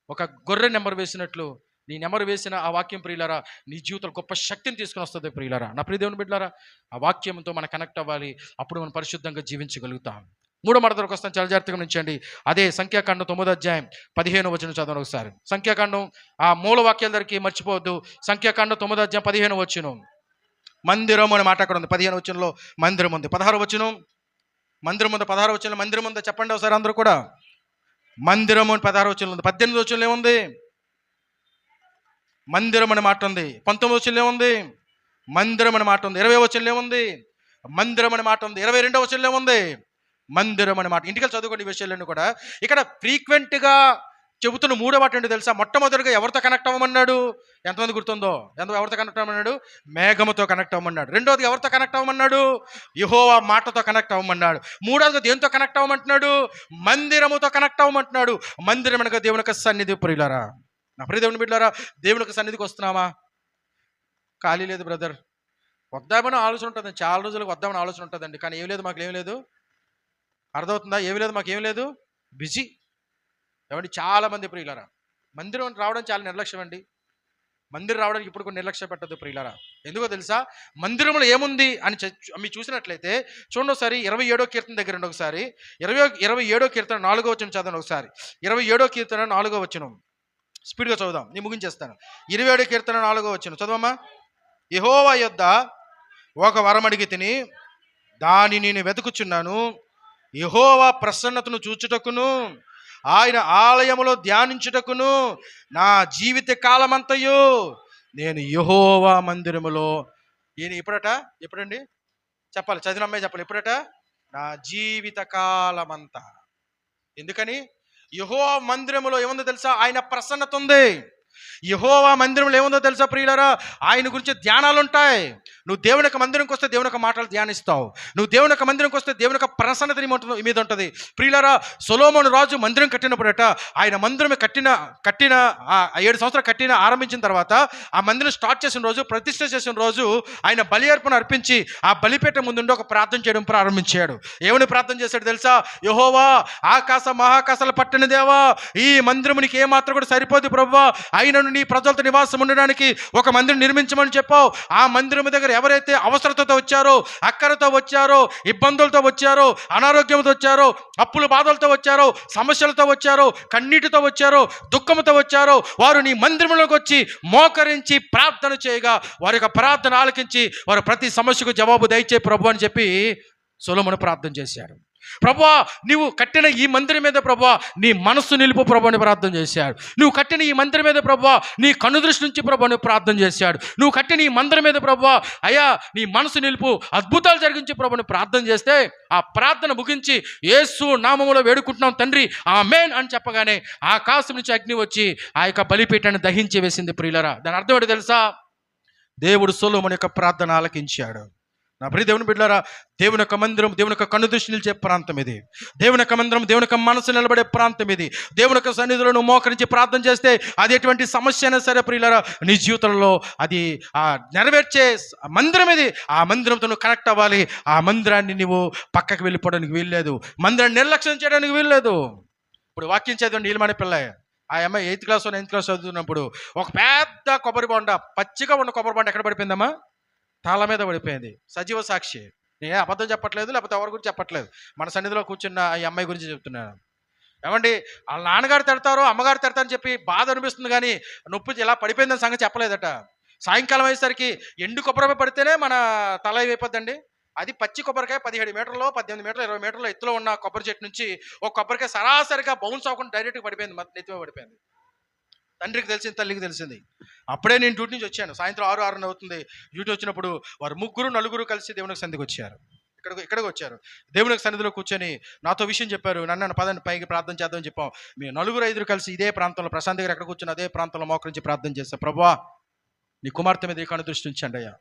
ఒక గొర్రె నెమరు వేసినట్లు నీ నెమరు వేసిన ఆ వాక్యం ప్రియులారా నీ జీవితంలో గొప్ప శక్తిని తీసుకుని వస్తుంది ప్రియులారా. నా ప్రియ దేవుని బిడ్డలారా, ఆ వాక్యంతో మనం కనెక్ట్ అవ్వాలి. అప్పుడు మనం పరిశుద్ధంగా జీవించగలుగుతాం. 3వ మాట దగ్గరకు వస్తాను, చాలా జాగ్రత్తగా గమనించండి. అదే సంఖ్యాకాండం 9వ అధ్యాయం 15వ వచనం చదవండి ఒకసారి. సంఖ్యాకాండం ఆ మూల వాక్యాల దగ్గరికి మర్చిపోవద్దు. సంఖ్యాకాండం 9వ అధ్యాయం 15వ వచనం. మందిరం అనే మాట అక్కడ ఉంది. 15వ వచనంలో మందిరం ఉంది. 16వ వచనం మందిరం ఉంది. 16వ వచనంలో మందిరం ఉంది. చెప్పండి ఒకసారి అందరూ కూడా. మందిరం అని 16వ వచనంలో ఉంది. 18వ వచనంలో ఏముంది? మందిరం అనే మాట ఉంది. 19వ వచనంలో ఏముంది? మందిరం అనే మాట ఉంది. 20వ వచనంలో ఏముంది? మందిరం అనే మాట ఉంది. 22వ వచనంలో ఏముంది? మందిరం అనే మాట. ఇంటికి చదువుకోండి ఈ విషయాలన్నీ కూడా. ఇక్కడ ఫ్రీక్వెంట్గా చెబుతున్న 3వ మాట ఏంటో తెలుసా? మొట్టమొదటిగా ఎవరితో కనెక్ట్ అవ్వమన్నాడు? ఎంతమంది గుర్తుందో? ఎవరితో కనెక్ట్ అవ్వమన్నాడు? మేఘముతో కనెక్ట్ అవ్వమన్నాడు. రెండోది ఎవరితో కనెక్ట్ అవ్వమన్నాడు? యెహోవా మాటతో కనెక్ట్ అవ్వమన్నాడు. మూడోదిగా దేంతో కనెక్ట్ అవ్వమంటున్నాడు? మందిరముతో కనెక్ట్ అవ్వమంటున్నాడు. మందిరం అనగా దేవుని యొక్క సన్నిధి ప్రియులారా. నా ప్రియ దేవుని బిడ్డలారా, దేవుని యొక్క సన్నిధికి వస్తున్నామా? ఖాళీ లేదు బ్రదర్. వద్దామని ఆలోచన ఉంటుంది, చాలా రోజులకు వద్దామని ఆలోచన ఉంటుందండి, కానీ ఏం లేదు, మాకు ఏం లేదు. అర్థమవుతుందా? ఏమి లేదు, మాకేం లేదు, బిజీ. ఏమండి చాలా మంది ప్రియులారా మందిరం రావడం చాలా నిర్లక్ష్యం అండి. మందిరం రావడానికి ఇప్పుడు కూడా నిర్లక్ష్య పెట్టద్దు ప్రియులారా. ఎందుకో తెలుసా, మందిరంలో ఏముంది అని మీరు చూసినట్లయితే చూడండి ఒకసారి 27వ కీర్తన దగ్గర రండి. ఒకసారి 27వ కీర్తన 4వ వచనం చదవండి. ఒకసారి 27వ కీర్తన 4వ వచనం స్పీడ్గా చదువుదాం, నేను ముగించేస్తాను. 27వ కీర్తన 4వ వచనం చదవమ్మా. యెహోవా యొద్ద ఒక వరం అడిగి తిని దాన్ని నేను వెతుకుచున్నాను, యెహోవా ప్రసన్నతను చూచుటకును ఆయన ఆలయములో ధ్యానించుటకును నా జీవిత కాలమంతయు నేను యెహోవా మందిరములో. ఈయన ఎప్పుడండి చెప్పాలి, చదివిన అమ్మాయి చెప్పాలి. ఎప్పుడట? నా జీవిత కాలమంతా. ఎందుకని? యెహోవా మందిరములో ఏముందో తెలుసా? ఆయన ప్రసన్నత ఉంది. యెహోవా మందిరంలో ఏముందో తెలుసా ప్రియులారా? ఆయన గురించి ధ్యానాలు ఉంటాయి. నువ్వు దేవుని యొక్క మందిరంకి వస్తే దేవుని యొక్క మాటలు ధ్యానిస్తావు. నువ్వు దేవుని యొక్క మందిరంకి వస్తే దేవుని యొక్క ప్రసన్నత నీ మీద ఉంటుంది. ప్రియులారా, సొలొమోను రాజు మందిరం కట్టినప్పుడట, ఆయన మందిరం కట్టిన 7 సంవత్సరాలు ఆరంభించిన తర్వాత ఆ మందిరం స్టార్ట్ చేసిన రోజు, ప్రతిష్ఠ చేసిన రోజు ఆయన బలి అర్పణ అర్పించి ఆ బలిపీఠం ముందుండి ఒక ప్రార్థన చేయడం ప్రారంభించాడు. ఏమని ప్రార్థన చేశాడు తెలుసా? యెహోవా, ఆకాశ మహాకాశాలు పట్టిన దేవా, ఈ మందిరం నీకు ఏమాత్రం కూడా సరిపోదు ప్రభువా, అయినను నీ ప్రజలతో నివాసం ఉండడానికి ఒక మందిరం నిర్మించమని చెప్పావు. ఆ మందిరం దగ్గర ఎవరైతే అవసరతతో వచ్చారో, అక్కరతో వచ్చారో, ఇబ్బందులతో వచ్చారో, అనారోగ్యంతో వచ్చారో, అప్పుల బాధలతో వచ్చారో, సమస్యలతో వచ్చారో, కన్నీటితో వచ్చారో, దుఃఖంతో వచ్చారో, వారు నీ మందిరంలోకి వచ్చి మోకరించి ప్రార్థన చేయగా వారి యొక్క ప్రార్థన ఆలకించి వారు ప్రతి సమస్యకు జవాబు దయచే ప్రభు అని చెప్పి సొలొమోను ప్రార్థన చేశాడు. ప్రభువా, నువ్వు కట్టిన ఈ మందిరం మీద ప్రభువా నీ మనస్సు నిలుపు ప్రభు అని ప్రార్థన చేశాడు. నువ్వు కట్టిన ఈ మందిరం మీద ప్రభువా నీ కనుదృష్టి నుంచి ప్రభు అని ప్రార్థన చేశాడు. నువ్వు కట్టిన ఈ మందిరం మీద ప్రభువా అయ్యా నీ మనసు నిలుపు, అద్భుతాలు జరిగించి ప్రభుని ప్రార్థన చేస్తే ఆ ప్రార్థన ముగించి యేసు నామములో వేడుకుంటున్నాం తండ్రి ఆమేన్ అని చెప్పగానే ఆకాశం నుంచి అగ్ని వచ్చి ఆ యొక్క బలిపీఠాన్ని దహించి వేసింది. ప్రియులరా, దాని అర్థం ఏంటో తెలుసా? దేవుడు సొలొమోను యొక్క ప్రార్థన ఆలకించాడు. నా ప్రియ దేవుని బిడ్డలారా, దేవుని యొక్క మందిరం దేవుని యొక్క కన్నుదృష్టి నిలిచే ప్రాంతం ఇది. దేవుని యొక్క మందిరం దేవుని యొక్క మనసు నిలబడే ప్రాంతం ఇది. దేవుని యొక్క సన్నిధిలో నువ్వు మోకరించి ప్రార్థన చేస్తే అది ఎటువంటి సమస్య అయినా సరే ప్రియులారా నీ జీవితంలో అది నెరవేర్చే మందిరం ఇది. ఆ మందిరంతో నువ్వు కనెక్ట్ అవ్వాలి. ఆ మందిరాన్ని నువ్వు పక్కకు వెళ్ళిపోవడానికి వీల్లేదు. మందిరాన్ని నిర్లక్ష్యం చేయడానికి వీల్లేదు. ఇప్పుడు వాక్యం చదవండి. నీలమణి పిల్ల ఆ అమ్మాయి 8th క్లాస్ 9th క్లాస్ చదువుతున్నప్పుడు ఒక పెద్ద కొబ్బరి బొండ, పచ్చిగా ఉన్న కొబ్బరి బొండ ఎక్కడ పడిపోయిందమ్మా? తాళ మీద పడిపోయింది. సజీవ సాక్షి. నేను అబద్ధం చెప్పట్లేదు, లేకపోతే ఎవరి గురించి చెప్పట్లేదు. మన సన్నిధిలో కూర్చున్న ఈ అమ్మాయి గురించి చెప్తున్నాను. ఏమండి, వాళ్ళ నాన్నగారు తిడతారో అమ్మగారు తిడతారని చెప్పి బాధ అనిపిస్తుంది, కానీ నొప్పి ఇలా పడిపోయిందని సంగతి చెప్పలేదట. సాయంకాలం అయ్యేసరికి ఎండు కొబ్బరిపై పడితేనే మన తల అయిపోద్దండి. అది పచ్చి కొబ్బరికాయ 17 మీటర్లో 18 మీటర్లు 20 మీటర్ల ఎత్తులో ఉన్న కొబ్బరి చెట్టు నుంచి ఒక కొబ్బరికాయ సరాసరిగా బౌన్స్ అవ్వకుండా డైరెక్ట్గా పడిపోయింది, నెత్తిమే పడిపోయింది. తండ్రికి తెలిసింది, తల్లికి తెలిసింది. అప్పుడే నేను డ్యూటీ నుంచి వచ్చాను. సాయంత్రం 6:30 అవుతుంది. డ్యూటీ వచ్చినప్పుడు వారు 3 కలిసి దేవునికి సన్నిధికి వచ్చారు. ఇక్కడికి వచ్చారు. దేవునికి సన్నిధిలో కూర్చొని నాతో విషయం చెప్పారు. నన్ను పదండి పైకి ప్రార్థన చేద్దామని చెప్పాం. మేము 4-5 కలిసి ఇదే ప్రాంతంలో ప్రశాంత్ దగ్గర ఎక్కడ కూర్చొని అదే ప్రాంతంలో మోకరించి ప్రార్థన చేస్తాం. ప్రభువా, నీ కుమార్తె మీద కను దృష్టి ఉంచండి అయ్యా.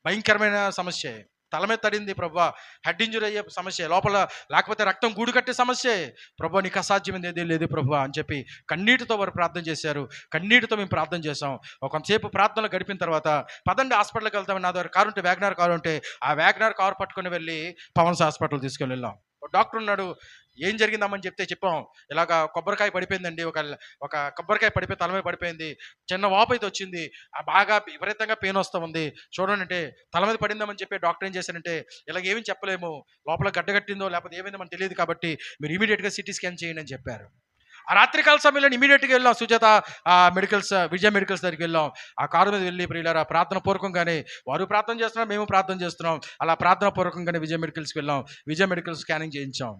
భయంకరమైన సమస్య, తల మీద తడింది ప్రభువా, హెడ్ ఇంజరీ అయ్యే సమస్య, లోపల లేకపోతే రక్తం గూడు కట్టే సమస్య. ప్రభువా, నీకు అసాధ్యమైంది ఏదీ లేదు ప్రభువా అని చెప్పి కన్నీటితో వారు ప్రార్థన చేశారు. కన్నీటితో మేము ప్రార్థన చేసాం. కొంతసేపు ప్రార్థనలు గడిపిన తర్వాత పదండి హాస్పిటల్కి వెళ్తామని నా దగ్గర కారు ఉంటే, వ్యాగనార్ కారు ఉంటే ఆ వ్యాగనార్ కారు పట్టుకొని వెళ్ళి పవన్స్ హాస్పిటల్ తీసుకొని వెళ్ళాం. డాక్టర్ ఉన్నాడు. ఏం జరిగిందామని చెప్పాం. ఇలాగ కొబ్బరికాయ పడిపోయిందండి, ఒక కొబ్బరికాయ పడిపోయి తల మీద పడిపోయింది, చిన్న వాపు అయితే వచ్చింది, బాగా విపరీతంగా పెయిన్ వస్తూ ఉంది, చూడండి అంటే తల మీద పడిందామని చెప్పి డాక్టర్ ఏం చేశారంటే ఇలాగ ఏమీ చెప్పలేము, లోపల గడ్డగట్టిందో లేకపోతే ఏమైందో మనకు తెలియదు, కాబట్టి మీరు ఇమీడియట్గా సిటీ స్కాన్ చేయండి అని చెప్పారు. ఆ రాత్రికాల సమయంలో ఇమీడియట్గా వెళ్ళాం. సుజాత విజయ మెడికల్స్ దగ్గరికి వెళ్ళాం. ఆ కారు మీద వెళ్ళి ప్రియులారా ప్రార్థన పూర్వకంగానే వారు ప్రార్థన చేస్తున్నాం, మేము ప్రార్థన చేస్తున్నాం. అలా ప్రార్థన పూర్వకంగానే విజయ మెడికల్స్కి వెళ్ళాం. విజయ మెడికల్స్ స్కానింగ్ చేయించాం.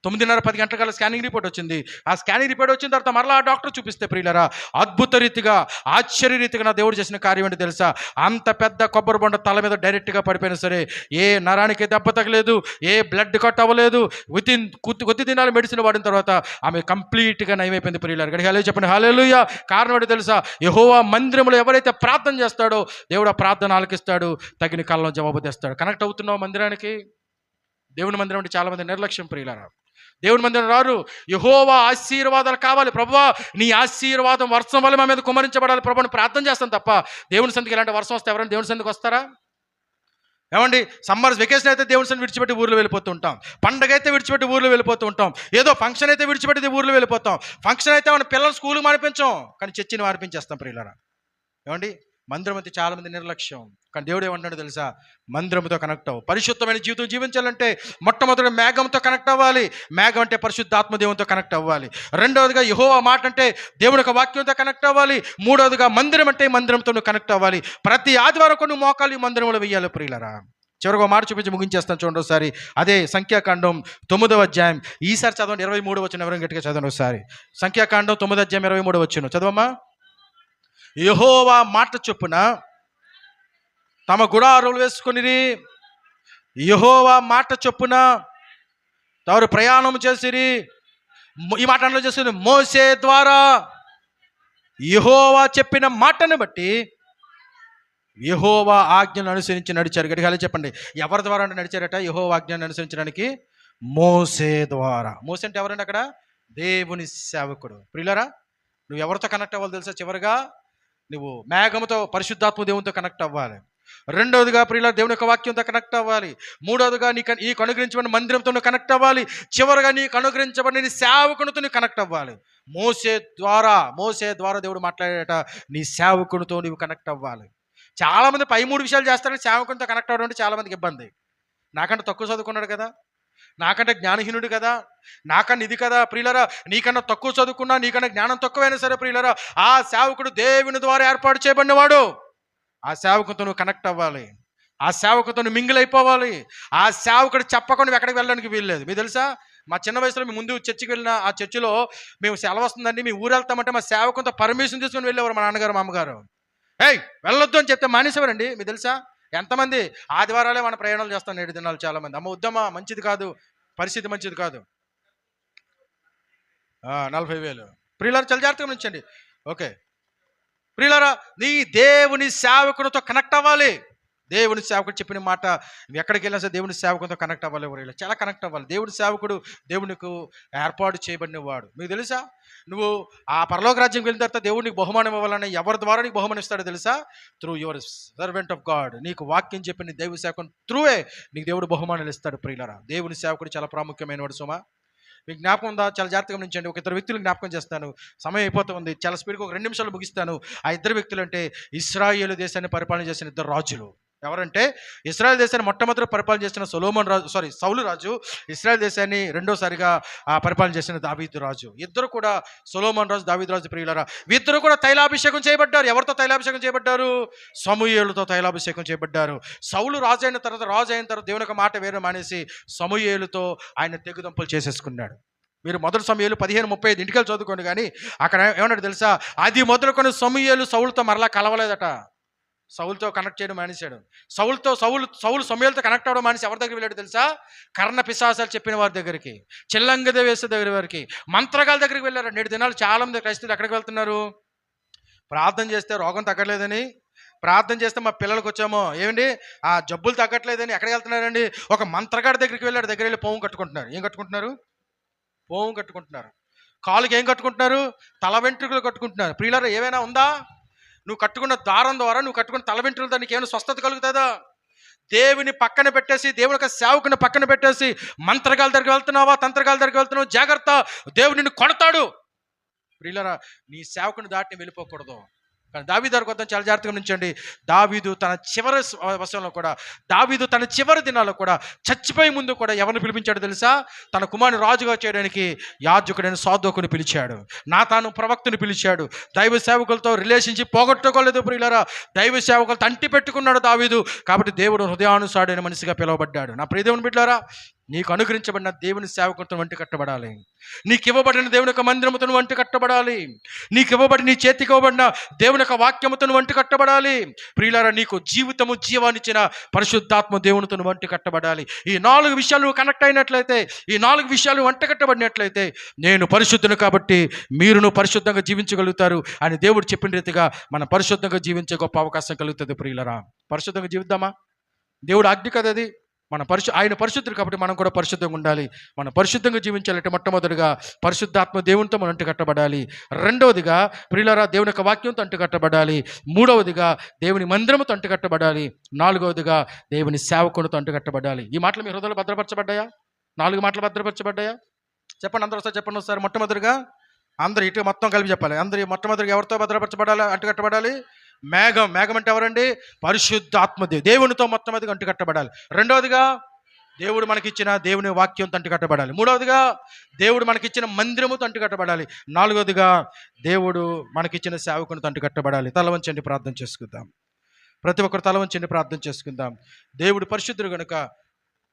9:30-10 గంటల స్కానింగ్ రిపోర్ట్ వచ్చింది. ఆ స్కానింగ్ రిపోర్ట్ వచ్చిన తర్వాత మరలా ఆ డాక్టర్ చూపిస్తే ప్రియులారా అద్భుత రీతిగా ఆశ్చర్య రీతిగా నా దేవుడు చేసిన కార్యం ఏంటి తెలుసా? అంత పెద్ద కొబ్బరి బొండ తల మీద డైరెక్ట్గా పడిపోయినా సరే ఏ నరానికి దెబ్బ తగలేదు, ఏ బ్లడ్ కట్ అవ్వలేదు. కొద్ది దినాలు మెడిసిన్ వాడిన తర్వాత ఆమె కంప్లీట్గా నయమైపోయింది. ప్రియులారా గడికి హల్లెలూయా చెప్పండి. హల్లెలూయా. కారణం ఏంటి తెలుసా? యెహోవా మందిరంలో ఎవరైతే ప్రార్థన చేస్తాడో దేవుడు ఆ ప్రార్థన ఆలకిస్తాడు, తగిన కాలంలో జవాబు తెస్తాడు. కనెక్ట్ అవుతున్నావు మందిరానికి? దేవుని మందిరం అంటే చాలా మంది నిర్లక్ష్యం ప్రియులారా. దేవుని మందిరం రారు. యెహోవా ఆశీర్వాదాలు కావాలి. ప్రభువా, నీ ఆశీర్వాదం వర్షం వల్ల మా మీద కుమరించబడాలి ప్రభుని ప్రార్థన చేస్తాం తప్ప దేవుని సంధికి ఇలాంటి వర్షం వస్తే ఎవరైనా దేవుని సంధికి వస్తారా? ఏమండి, సమ్మర్ వెకేషన్ అయితే దేవుని సన్ని విడిచిపెట్టి ఊర్లో వెళ్ళిపోతూ ఉంటాం. పండగ అయితే విడిచిపెట్టి ఊర్లో వెళ్ళిపోతూ ఉంటాం. ఏదో ఫంక్షన్ అయితే విడిచిపెట్టి ఊర్లో వెళ్ళిపోతాం. ఫంక్షన్ అయితే మన పిల్లలు స్కూల్కి మానిపించాం, కానీ చర్చిని మానిపించేస్తాం ప్రియులారా. ఏమండి, మందిరం అయితే చాలా మంది నిర్లక్ష్యం. కానీ దేవుడు ఏమంటాడో తెలుసా? మందిరంతో కనెక్ట్ అవ్వు. పరిశుద్ధమైన జీవితం జీవించాలంటే మొట్టమొదటి మేఘంతో కనెక్ట్ అవ్వాలి. మేఘం అంటే పరిశుద్ధాత్మ దేవునితో కనెక్ట్ అవ్వాలి. రెండవదిగా యెహోవా మాట అంటే దేవుని యొక్క వాక్యంతో కనెక్ట్ అవ్వాలి. మూడవదిగా మందిరం అంటే మందిరంతో నువ్వు కనెక్ట్ అవ్వాలి. ప్రతి ఆదివారం కొన్ని మోకాలు ఈ మందిరంలో వెయ్యాలి ప్రియులరా. చివరికి ఒక మాట చూపించి ముగించేస్తాను చూడండి ఒకసారి. అదే సంఖ్యాకాండం 9వ అధ్యాయం. ఈసారి చదవండి, 23 వచనం. ఎవరైనా గట్టిగా చదవండి ఒకసారి. సంఖ్యాకాండం 9వ అధ్యాయం 23 వచనం చదవమ్మా. యెహోవా మాట చొప్పున తమ గుడారులు వేసుకొనిరి. యెహోవా మాట చొప్పున వారు ప్రయాణం చేసిరి. ఈ మాట అందులో చేసింది మోసే ద్వారా. యెహోవా చెప్పిన మాటను బట్టి యెహోవా ఆజ్ఞను అనుసరించి నడిచారు. గట్టిగా చెప్పండి, ఎవరి ద్వారా నడిచారట? యెహోవా ఆజ్ఞను అనుసరించడానికి మోసే ద్వారా. మోసే అంటే ఎవరండి అక్కడ? దేవుని సేవకుడు. ప్రియులారా, నువ్వు ఎవరితో కనెక్ట్ అవ్వాలి తెలుసా? చివరిగా నువ్వు మేఘముతో పరిశుద్ధాత్మ దేవునితో కనెక్ట్ అవ్వాలి. రెండవదిగా ప్రియుల దేవుని యొక్క వాక్యంతో కనెక్ట్ అవ్వాలి. మూడవదిగా నీకు అనుగ్రహించబడిన మందిరంతో నువ్వు కనెక్ట్ అవ్వాలి. చివరిగా నీకు అనుగ్రహించబడిన నీ సేవకునితో నువ్వు కనెక్ట్ అవ్వాలి. మోసే ద్వారా దేవుడు మాట్లాడేట నీ సేవకునితో నువ్వు కనెక్ట్ అవ్వాలి. చాలామంది పై 3 విషయాలు చేస్తారని సేవకునితో కనెక్ట్ అవ్వడం అంటే చాలామందికి ఇబ్బంది. నాకంటే తక్కువ చదువుకున్నాడు కదా, నాకంటే జ్ఞానహీనుడు కదా, నాకన్నా ఇది కదా. ప్రియులరా, నీకన్నా తక్కువ చదువుకున్నా, నీకన్నా జ్ఞానం తక్కువైనా సరే ప్రియులరా, ఆ సేవకుడు దేవుని ద్వారా ఏర్పాటు చేయబడినవాడు. ఆ సేవకుతో నువ్వు కనెక్ట్ అవ్వాలి. ఆ సేవకుతో నువ్వు మింగిల్ అయిపోవాలి. ఆ సేవకుడు చెప్పకుండా నువ్వు ఎక్కడికి వెళ్ళడానికి వీల్లేదు. మీకు తెలుసా, మా చిన్న వయసులో మేము ముందు చర్చికి వెళ్ళిన ఆ చర్చిలో మేము సెలవు వస్తుందండి, మేము ఊరు వెళ్తామంటే మా సేవకుతో పర్మిషన్ తీసుకుని వెళ్ళేవారు మా నాన్నగారు మా అమ్మగారు. వెళ్ళొద్దు అని చెప్తే మానేసేవారండి. మీకు తెలుసా, ఎంతమంది ఆదివారాలే మన ప్రయాణాలు చేస్తాను 7 దినాలు. చాలామంది అమ్మ వద్దమ్మా, మంచిది కాదు, పరిస్థితి మంచిది కాదు. 40,000. ప్రియులారా, చాలా జాగ్రత్తగా ఉంచండి. ఓకే ప్రియులారా, నీ దేవుని సేవకునితో కనెక్ట్ అవ్వాలి. దేవుని సేవకుడు చెప్పిన మాట ఎక్కడికి వెళ్ళినా సరే దేవుని సేవకునితో కనెక్ట్ అవ్వాలి. ఎవరు చాలా కనెక్ట్ అవ్వాలి. దేవుని సేవకుడు దేవునికి ఏర్పాటు చేయబడిన వాడు. మీకు తెలుసా, నువ్వు ఆ పరలోక రాజ్యంకి వెళ్ళిన తర్వాత దేవునికి బహుమానం ఇవ్వాలని ఎవరి ద్వారా నీకు బహుమానం ఇస్తాడో తెలుసా? Through your servant of God. నీకు వాక్యం చెప్పిన దేవుని సేవకుని త్రూవే నీకు దేవుడు బహుమానాలు ఇస్తాడు. ప్రియులారా, దేవుని సేవకుడు చాలా ప్రాముఖ్యమైన వాడు. సుమా, మీకు జ్ఞాపకం ఉందా? చాలా జాగ్రత్తగా గమనించండి. ఒక 2 వ్యక్తులు జ్ఞాపకం చేస్తాను, సమయం అయిపోతుంది. చాలా స్పీడ్గా ఒక 2 నిమిషాలు ముగిస్తాను. ఆ 2 వ్యక్తులు అంటే ఇశ్రాయేలు దేశాన్ని పరిపాలన చేసిన 2 రాజులు. ఎవరంటే, ఇశ్రాయేల్ దేశాన్ని మొట్టమొదటి పరిపాలన చేసిన సౌలు రాజు, ఇశ్రాయేల్ దేశాన్ని రెండోసారిగా పరిపాలన చేసిన దావీదు రాజు. ఇద్దరు కూడా సొలొమోను రాజు, దావీదు రాజు. ప్రియులారా, ఇద్దరు కూడా తైలాభిషేకం చేయబడ్డారు. ఎవరితో తైలాభిషేకం చేయబడ్డారు? సమూయేలుతో తైలాభిషేకం చేయబడ్డారు. సౌలు రాజు అయిన తర్వాత దేవుని యొక్క మాట వేరే మానేసి సమూయేలుతో ఆయన తెగుదంపులు చేసేసుకున్నాడు. మీరు మొదటి సమూయేలు 15:35 ఇంటికి చదువుకోండి. కానీ అక్కడ ఏమన్నాడు తెలుసా? అది మొదలుకొని సమూయేలు సౌలుతో మరలా కలవలేదట. సౌలుతో కనెక్ట్ చేయడం మానేశాడు. సౌలు సమూయేలుతో కనెక్ట్ అవ్వడం మానేసి ఎవరి దగ్గరికి వెళ్ళాడు తెలుసా? కర్ణ పిశాసాలు చెప్పిన వారి దగ్గరికి, చిల్లంగద వేసే దగ్గర వారికి, మంత్రగాల దగ్గరికి వెళ్ళారు. 7 దినాలు చాలా మంది క్రైస్తవులు ఎక్కడికి వెళ్తున్నారు? ప్రార్థన చేస్తే రోగం తగ్గట్లేదని, ప్రార్థన చేస్తే మా పిల్లలకు వచ్చామో ఏమండి ఆ జబ్బులు తగ్గట్లేదని ఎక్కడికి వెళ్తున్నారండి? ఒక మంత్రగాడి దగ్గరికి వెళ్ళాడు. దగ్గర వెళ్ళి పోము కట్టుకుంటున్నారు. ఏం కట్టుకుంటున్నారు? పోము కట్టుకుంటున్నారు. కాలుకి ఏం కట్టుకుంటున్నారు? తల వెంట్రుకలు కట్టుకుంటున్నారు. ప్రియులారా, ఏమైనా ఉందా? నువ్వు కట్టుకున్న దారం ద్వారా, నువ్వు కట్టుకున్న తల వెంట్రుకలతో నీకు ఏమైనా స్వస్థత కలుగుతుందా? దేవుని పక్కన పెట్టేసి, దేవుని యొక్క సేవకుని పక్కన పెట్టేసి మంత్రగాల దగ్గరికి వెళ్తున్నావా, తంత్రగాల దగ్గరికి వెళ్తున్నావు, జాగ్రత్త, దేవుడు నిన్ను కొడతాడు. ప్రియులారా, నీ సేవకుని దాటి వెళ్ళిపోకూడదు. కానీ దావీదు దగ్గరికి వద్దాం, చాలా జాగ్రత్తగా ఉంచండి. దావీదు తన చివరి వర్షంలో కూడా, దావీదు తన చివరి దినాల్లో కూడా, చచ్చిపోయే ముందు కూడా ఎవరిని పిలిపించాడు తెలుసా? తన కుమారుని రాజుగా చేయడానికి యాజకుడైన సాదోకుని పిలిచాడు. నాతాను ప్రవక్తని పిలిచాడు. దైవ సేవకులతో రిలేషన్షిప్ పోగొట్టుకోలేదు ప్రియులారా. దైవ సేవకులతో అంటి పెట్టుకున్నాడు దావీదు. కాబట్టి దేవుడు హృదయానుసారుడైన మనిషిగా పిలువబడ్డాడు. నా ప్రియ దేవుని బిడ్డలారా, నీకు అనుగ్రహించబడిన దేవుని సేవకులతో వంటి కట్టబడాలి. నీకు ఇవ్వబడిన దేవుని యొక్క మందిరముతో వంటి కట్టబడాలి. నీకు ఇవ్వబడి నీ చేతికి ఇవ్వబడిన దేవుని యొక్క వాక్యముతో వంటి కట్టబడాలి. ప్రియులారా, నీకు జీవితము జీవాన్నిచ్చిన పరిశుద్ధాత్మ దేవునితో వంటి కట్టబడాలి. ఈ 4 విషయాలు నువ్వు కనెక్ట్ అయినట్లయితే, ఈ 4 విషయాలు వంట కట్టబడినట్లయితే, నేను పరిశుద్ధుని కాబట్టి మీరును పరిశుద్ధంగా జీవించగలుగుతారు అని దేవుడు చెప్పిన రీతిగా మనం పరిశుద్ధంగా జీవించే గొప్ప అవకాశం కలుగుతుంది. ప్రియులారా, పరిశుద్ధంగా జీవిద్దామా? దేవుడు ఆజ్ఞ కదా అది. ఆయన పరిశుద్ధుడు కాబట్టి మనం కూడా పరిశుద్ధంగా ఉండాలి. మనం పరిశుద్ధంగా జీవించాలంటే మొట్టమొదటిగా పరిశుద్ధాత్మ దేవునితో మనం అంటుకట్టబడాలి. రెండవదిగా ప్రియులారా దేవుని యొక్క వాక్యంతో అంటుకట్టబడాలి. మూడవదిగా దేవుని మందిరముతో అంటుకట్టబడాలి. నాలుగవదిగా దేవుని సేవకునితో అంటుకట్టబడాలి. ఈ మాటలు మీ హృదయంలో భద్రపరచబడ్డాయా? 4 మాటలు భద్రపరచబడ్డాయా? చెప్పండి, అందరూ ఒకసారి చెప్పండి. ఒకసారి మొట్టమొదటిగా అందరూ ఇటు మొత్తం కలిపి చెప్పాలి. అందరూ మొట్టమొదటిగా ఎవరితో భద్రపరచబడాలి, అంటుకట్టబడాలి? మేఘం అంటే ఎవరండి? పరిశుద్ధాత్మ దేవునితో మొట్టమొదటిగా అంటుకట్టబడాలి. రెండవదిగా దేవుడు మనకిచ్చిన దేవుని వాక్యంతో అంటుకట్టబడాలి. మూడవదిగా దేవుడు మనకిచ్చిన మందిరముతో అంటుకట్టబడాలి. నాలుగవదిగా దేవుడు మనకిచ్చిన సేవకునితో అంటుకట్టబడాలి. తల వంచండి, ప్రార్థన చేసుకుందాం. ప్రతి ఒక్కరు తల వంచండి, ప్రార్థన చేసుకుందాం. దేవుడు పరిశుద్ధుడు కనుక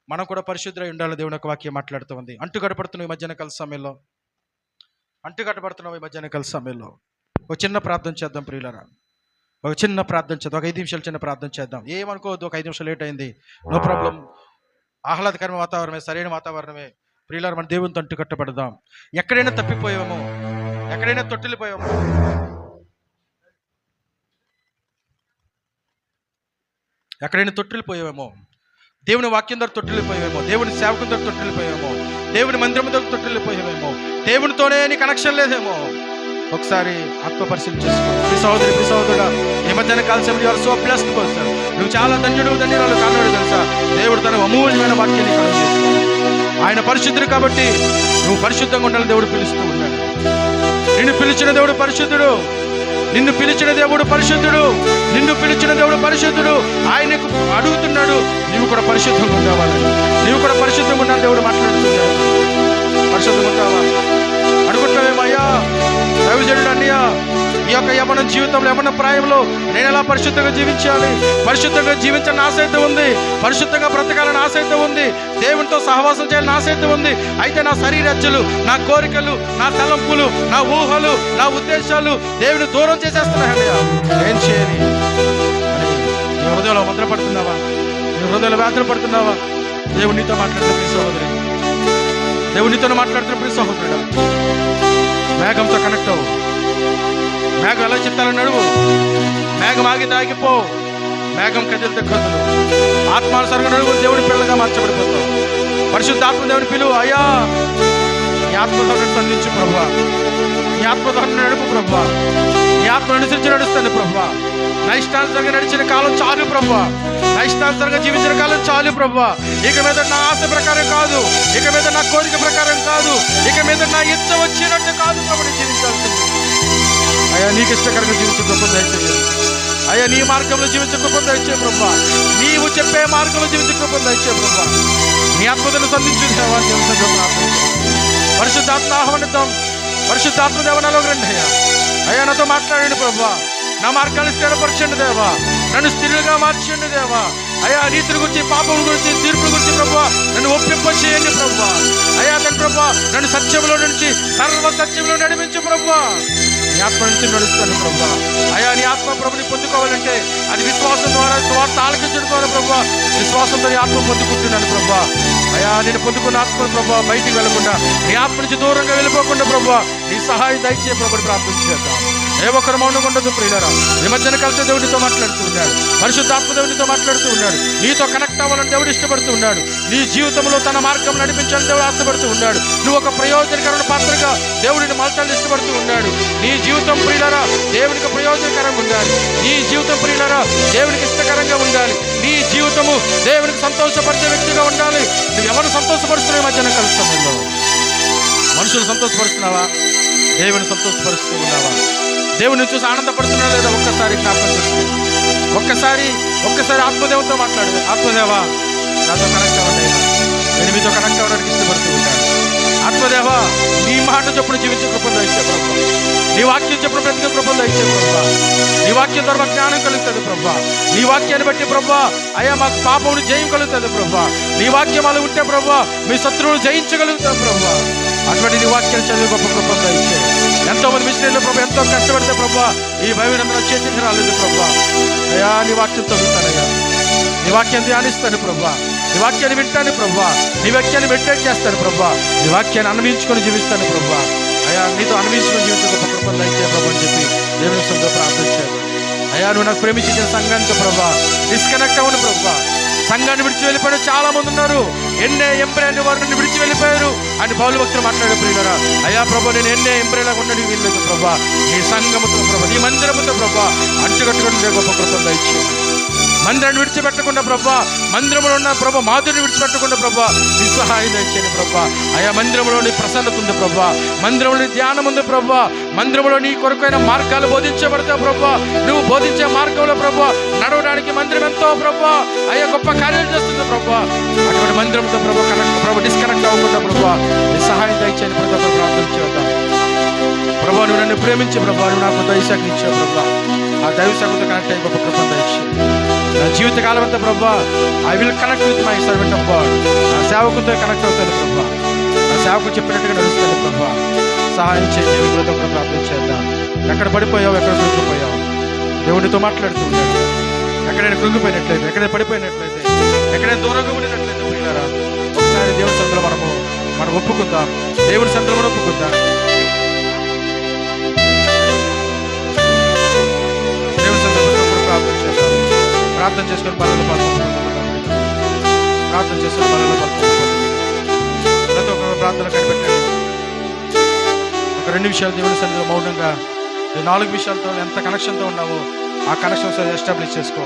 మనం కూడా పరిశుద్ధులై ఉండాలి. దేవుని యొక్క వాక్యం మాట్లాడుతూ ఉంది. అంటుకట్టబడుతున్నాం ఈ మధ్యాహ్న కాల సమయంలో, ఒక చిన్న ప్రార్థన చేద్దాం ప్రియులారా. ఒక చిన్న ప్రార్థన చేద్దాం. ఒక 5 నిమిషాలు చిన్న ప్రార్థన చేద్దాం. ఏమనుకోవద్దు, ఒక 5 నిమిషాలు లేట్ అయింది, నో ప్రాబ్లం. ఆహ్లాదకరమైన వాతావరణమే, సరైన వాతావరణమే. ప్రియులారా, మన దేవునితో అంటుకట్టబడదాం. ఎక్కడైనా తప్పిపోయామో, ఎక్కడైనా తొట్టిల్లిపోయామేమో, దేవుని వాక్యం ద్వారా తొట్టిల్లిపోయామేమో, దేవుని సేవకుని ద్వారా తొట్టిల్లిపోయామేమో, దేవుని మందిరం ద్వారా తొట్టిల్లిపోయామేమో, దేవునితోనే నీ కనెక్షన్ లేదేమో. ఒకసారి ఆత్మ పరిశీలన చేసుకో. మీ సహోదరుడా, ఈ మధ్యాహ్న కాల సమయంలో సో బ్లెస్డ్ పర్సన్. నువ్వు చాలా ధన్యురాలు కారణాడు తెలుసా? దేవుడు తన అమూల్యమైన వాక్యాన్ని కలుగజేస్తాడు. ఆయన పరిశుద్ధుడు కాబట్టి నువ్వు పరిశుద్ధంగా ఉండాలని దేవుడు పిలుస్తూ ఉన్నాడు. నిన్ను పిలిచిన దేవుడు పరిశుద్ధుడు. ఆయనకు అడుగుతున్నాడు, నీవు కూడా పరిశుద్ధంగా ఉండవాలని. దేవుడు మాట్లాడుతున్నాడు. పరిశుద్ధంగా ఉంటావా? అడుగుతావేమయ్యా దైవజనుడు అన్నయ్య, ఈ యొక్క యవ్వన జీవితంలో, యవ్వన ప్రాయంలో నేను ఎలా పరిశుద్ధంగా జీవించాలి? పరిశుద్ధంగా జీవించాలని ఆశ అయితే ఉంది, పరిశుద్ధంగా బ్రతకాలని ఆశ అయితే ఉంది, దేవునితో సహవాసం చేయాలని ఆశ అయితే ఉంది. అయితే నా శరీరజ్జలు, నా కోరికలు, నా తలంపులు, నా ఊహలు, నా ఉద్దేశాలు దేవుని దూరం చేసేస్తున్నాయన్నయ్య. ఏం చేయాలి? నీ హృదయంలో భద్రపడుతున్నావా? నీ హృదయంలో వేదనపడుతున్నావా? దేవుడు నీతో మాట్లాడుతున్న ప్రియ సహోదరి, దేవుడు నీతో మాట్లాడుతున్న ప్రియ సహోదరుడా, మేఘంతో కనెక్ట్ అవ్వు. మేఘం ఎలా చెప్తానని నడువు. మేఘం ఆగితే ఆగిపో, మేఘం కదిలితే కదులు. ఆత్మానుసారంగా నడువు, దేవుడి పిల్లగా మార్చబడిపోతావు. పరిశుద్ధాత్మ దేవుని పిలువు. అయ్యా, నీ ఆత్మధోరణి స్పందించు ప్రభువా, నీ ఆత్మధోరణి నడుపు ప్రభువా, నీ ఆత్మ అనుసరించి నడుస్తాను ప్రభువా. నా ఇష్టానుసారంగా నడిచిన కాలం చాలు ప్రభువా, నా ఇష్టానుసారంగా జీవించిన కాలం చాలు ప్రభువా. ఇక మీద నా ఆశ ప్రకారం కాదు, ఇక మీద నా కోరిక ప్రకారం కాదు, ఇక మీద నా ఇచ్చ వచ్చినట్టు కాదు ప్రభు నేను జీవించాల్సింది. అయ్యా, నీకు ఇష్టకరంగా జీవించే గొప్ప దయచేయాలి. అయ్యా, నీ మార్గంలో జీవించే గొప్ప దయచే ప్రభు. నీవు చెప్పే మార్గంలో జీవించే గొప్ప దయచే ప్రభు. నీ ఆత్మను సంధించుదేవా. పరిశుద్ధాత్మ ఆహ్వానిద్దాం. పరిశుద్ధాత్మ దేవనాలో రండి అయ్యా. అయ్యా, నాతో మాట్లాడండి ప్రభు. నా మార్గాన్ని స్థిరపరచండి దేవా. నన్ను స్థిరులుగా మార్చండి దేవా. అయ్యా, నీతుల గురించి, పాపం గురించి, తీర్పుల గురించి ప్రభు నన్ను ఒప్పింప చేయండి ప్రభు. అయ్యా తండ్రి ప్రభు, నన్ను సత్యంలో నుంచి సర్వ సత్యంలో నడిపించు ప్రభు. నీ ఆత్మ నుంచి నడుస్తాను ప్రభు. అయ్యా, నీ ఆత్మ ప్రభుని పొందుకోవాలంటే అది విశ్వాసం ద్వారా, స్వార్థ ఆలకించడం ద్వారా ప్రభు. విశ్వాసంతో నీ ఆత్మ పొందుకుంటున్నాను ప్రభు. అయ్యా, నేను పొందుకున్న ఆత్మ ప్రభు బయటికి వెళ్ళకుండా, నీ ఆత్మ నుంచి దూరంగా వెళ్ళిపోకుండా ప్రభు నీ సహాయం దయచే ప్రభుని ప్రార్థన చేద్దాం. ఏ ఒక్కరు మౌనంగా ఉండదు ప్రియులారా. ఈ మధ్యన కలిసి దేవుడితో మాట్లాడుతూ ఉన్నాడు, పరిశుద్ధాత్మ దేవుడితో మాట్లాడుతూ ఉన్నాడు. నీతో కనెక్ట్ అవ్వాలని దేవుడు ఇష్టపడుతూ ఉన్నాడు. నీ జీవితంలో తన మార్గం నడిపించాలని దేవుడు ఆశపడుతూ ఉన్నాడు. నువ్వు ఒక ప్రయోజనకరమైన పాత్రగా దేవుడిని మలచాలని ఇష్టపడుతూ ఉన్నాడు. నీ జీవితం ప్రియులారా దేవునికి ప్రయోజనకరంగా ఉండాలి. నీ జీవితం ప్రియులారా దేవునికి ఇష్టకరంగా ఉండాలి. నీ జీవితము దేవునికి సంతోషపరిచే వ్యక్తిగా ఉండాలి. నువ్వు ఎవరు సంతోషపరుస్తున్నావు? మధ్యాహ్నం కలిసి సమయంలో మనుషులు సంతోషపరుస్తున్నావా? దేవుని సంతోషపరుస్తూ ఉన్నావా? దేవుని చూసి ఆనందపడుతున్నా లేదా? ఒక్కసారి జ్ఞాపకం చేసుకో. ఒక్కసారి ఆత్మదేవతో మాట్లాడు. ఆత్మదేవా, నాతో కనెక్ట్ అవ్వండి. నేను మీతో కనెక్ట్ అవ్వడానికి ఇష్టపడుతూ ఉంటాను. ఆత్మదేవా, నీ మాట చొప్పున జీవించే కృపను దయచే ప్రభు. నీ వాక్యం చొప్పున బ్రతికే కృపను దయచే ప్రభు. నీ వాక్యం ద్వారా జ్ఞానం కలుగుతుంది ప్రభు. నీ వాక్యాన్ని బట్టి ప్రభు అయ్యా మాకు పాపమును జయం కలుగుతుంది ప్రభు. నీ వాక్యం అలా ఉంటే ప్రభు మీ శత్రువులు జయించగలుగుతారు ప్రభు. అటువంటి నీ వాక్యాన్ని చదివి గొప్ప కృపను దయచే. ఎంతో మంది మిషనరీలు ప్రభు ఎంతో కష్టపడితే ప్రభు ఈ బైబిల్ చేతికి రాలేదు ప్రభు. అయ్యా, నీ వాక్యం చదువుతానయ్యా, నీ వాక్యాన్ని ధ్యానిస్తాను ప్రభు. నీ వాక్యాన్ని వింటాను ప్రభు. నీ వాక్యాన్ని మెడిటేట్ చేస్తాను ప్రభు. నీ వాక్యాన్ని అన్వయించుకొని జీవిస్తాను ప్రభు. అయ్యా, నీతో అన్వయించుకొని జీవితం గొప్ప కృపను దయచే ప్రభు అని చెప్పి దేవుని సంతో ప్రార్థించాను. అయ్యా, నువ్వు నాకు ప్రేమించిన సంఘానికి ప్రభు డిస్కనెక్ట్ అవ్వను ప్రభు. సంఘాన్ని విడిచి వెళ్ళిపోయిన చాలా మంది ఉన్నారు. ఎన్నే ఎంబ్రే అనే వారు నన్ను విడిచి వెళ్ళిపోయారు అని పౌలు భక్తులు మాట్లాడే ప్రియులారా, అయ్యా ప్రభా నేను ఎన్నే ఎంబ్రేలాగా ఉండడానికి వీల్లేదు ప్రభా. నీ సంఘముతో ప్రభా, నీ మందిరముతో ప్రభా అంటుకట్టుకుంటే గొప్ప కృపను దయచేయండి. మందిరాన్ని విడిచిపెట్టకుండా ప్రభా, మందిరంలో ఉన్న ప్రభా మాధురిని విడిచిపెట్టకుండా ప్రభా నీ సహాయం దయచేయండి ప్రభా. అయా మందిరంలోని ప్రసన్నత ఉంది ప్రభా, మందిరంలోని ధ్యానం ఉంది ప్రభా, మందిరంలో నీ కొరకైన మార్గాలు బోధించబడతావు ప్రభా. నువ్వు బోధించే మార్గంలో ప్రభా నడవడానికి మందిరం ఎంతో ప్రభా అయ్యా గొప్ప కార్యాలు చేస్తుంది ప్రభా. అటువంటి మందిరంతో ప్రభా ప్రభా డిస్కనెక్ట్ అవ్వకుండా ప్రభా నీ సహాయం దయచేయండి ప్రభా. ప్రార్థన చేద్దాం ప్రభా. నువ్వు నన్ను ప్రేమించి ప్రభా, నువ్వు నాకు దైవశాఖ ఇచ్చావు ప్రభా. ఆ దైవశాఖతో కనెక్ట్ అయ్యి గొప్ప కృపను దయచేయండి. నా జీవితకాలం అంతా ప్రభా I will connect with my servant of God. నా సేవకుతో కనెక్ట్ అవుతాను ప్రభా, నా సేవకు చెప్పినట్టుగా నడుస్తాను ప్రభా. సహాయం చేయండి. వికృతం ప్రార్థన చేద్దాం. ఎక్కడ పడిపోయావు, ఎక్కడ కృంగిపోయావు, దేవుడితో మాట్లాడుతూ ఉన్నాడు. ఎక్కడైనా కృంగిపోయినట్లయితే, ఎక్కడైనా పడిపోయినట్లయితే, ఎక్కడైనా దూరంగా ఉండినట్లయితే పోయినారా ఒకసారి దేవుడి సందులో మనం ఒప్పుకుందాం. దేవుడి సందులో మనం ఒప్పుకుందాం. దేవుడి సందులో ప్రార్థన చేద్దాం. ప్రార్థన చేసుకొని పనులు పాల్గొంటున్నాం. ప్రార్థన చేసుకొని పనులు పాల్గొంటున్నాం. ప్రతి ఒక్క ప్రార్థన కనిపెట్టండి. ఒక 2 విషయాలు దేవుడి సన్నిధిలో మౌనంగా, ఈ 4 విషయాలతో ఎంత కనెక్షన్తో ఉన్నావో ఆ కనెక్షన్ ఎస్టాబ్లిష్ చేసుకో.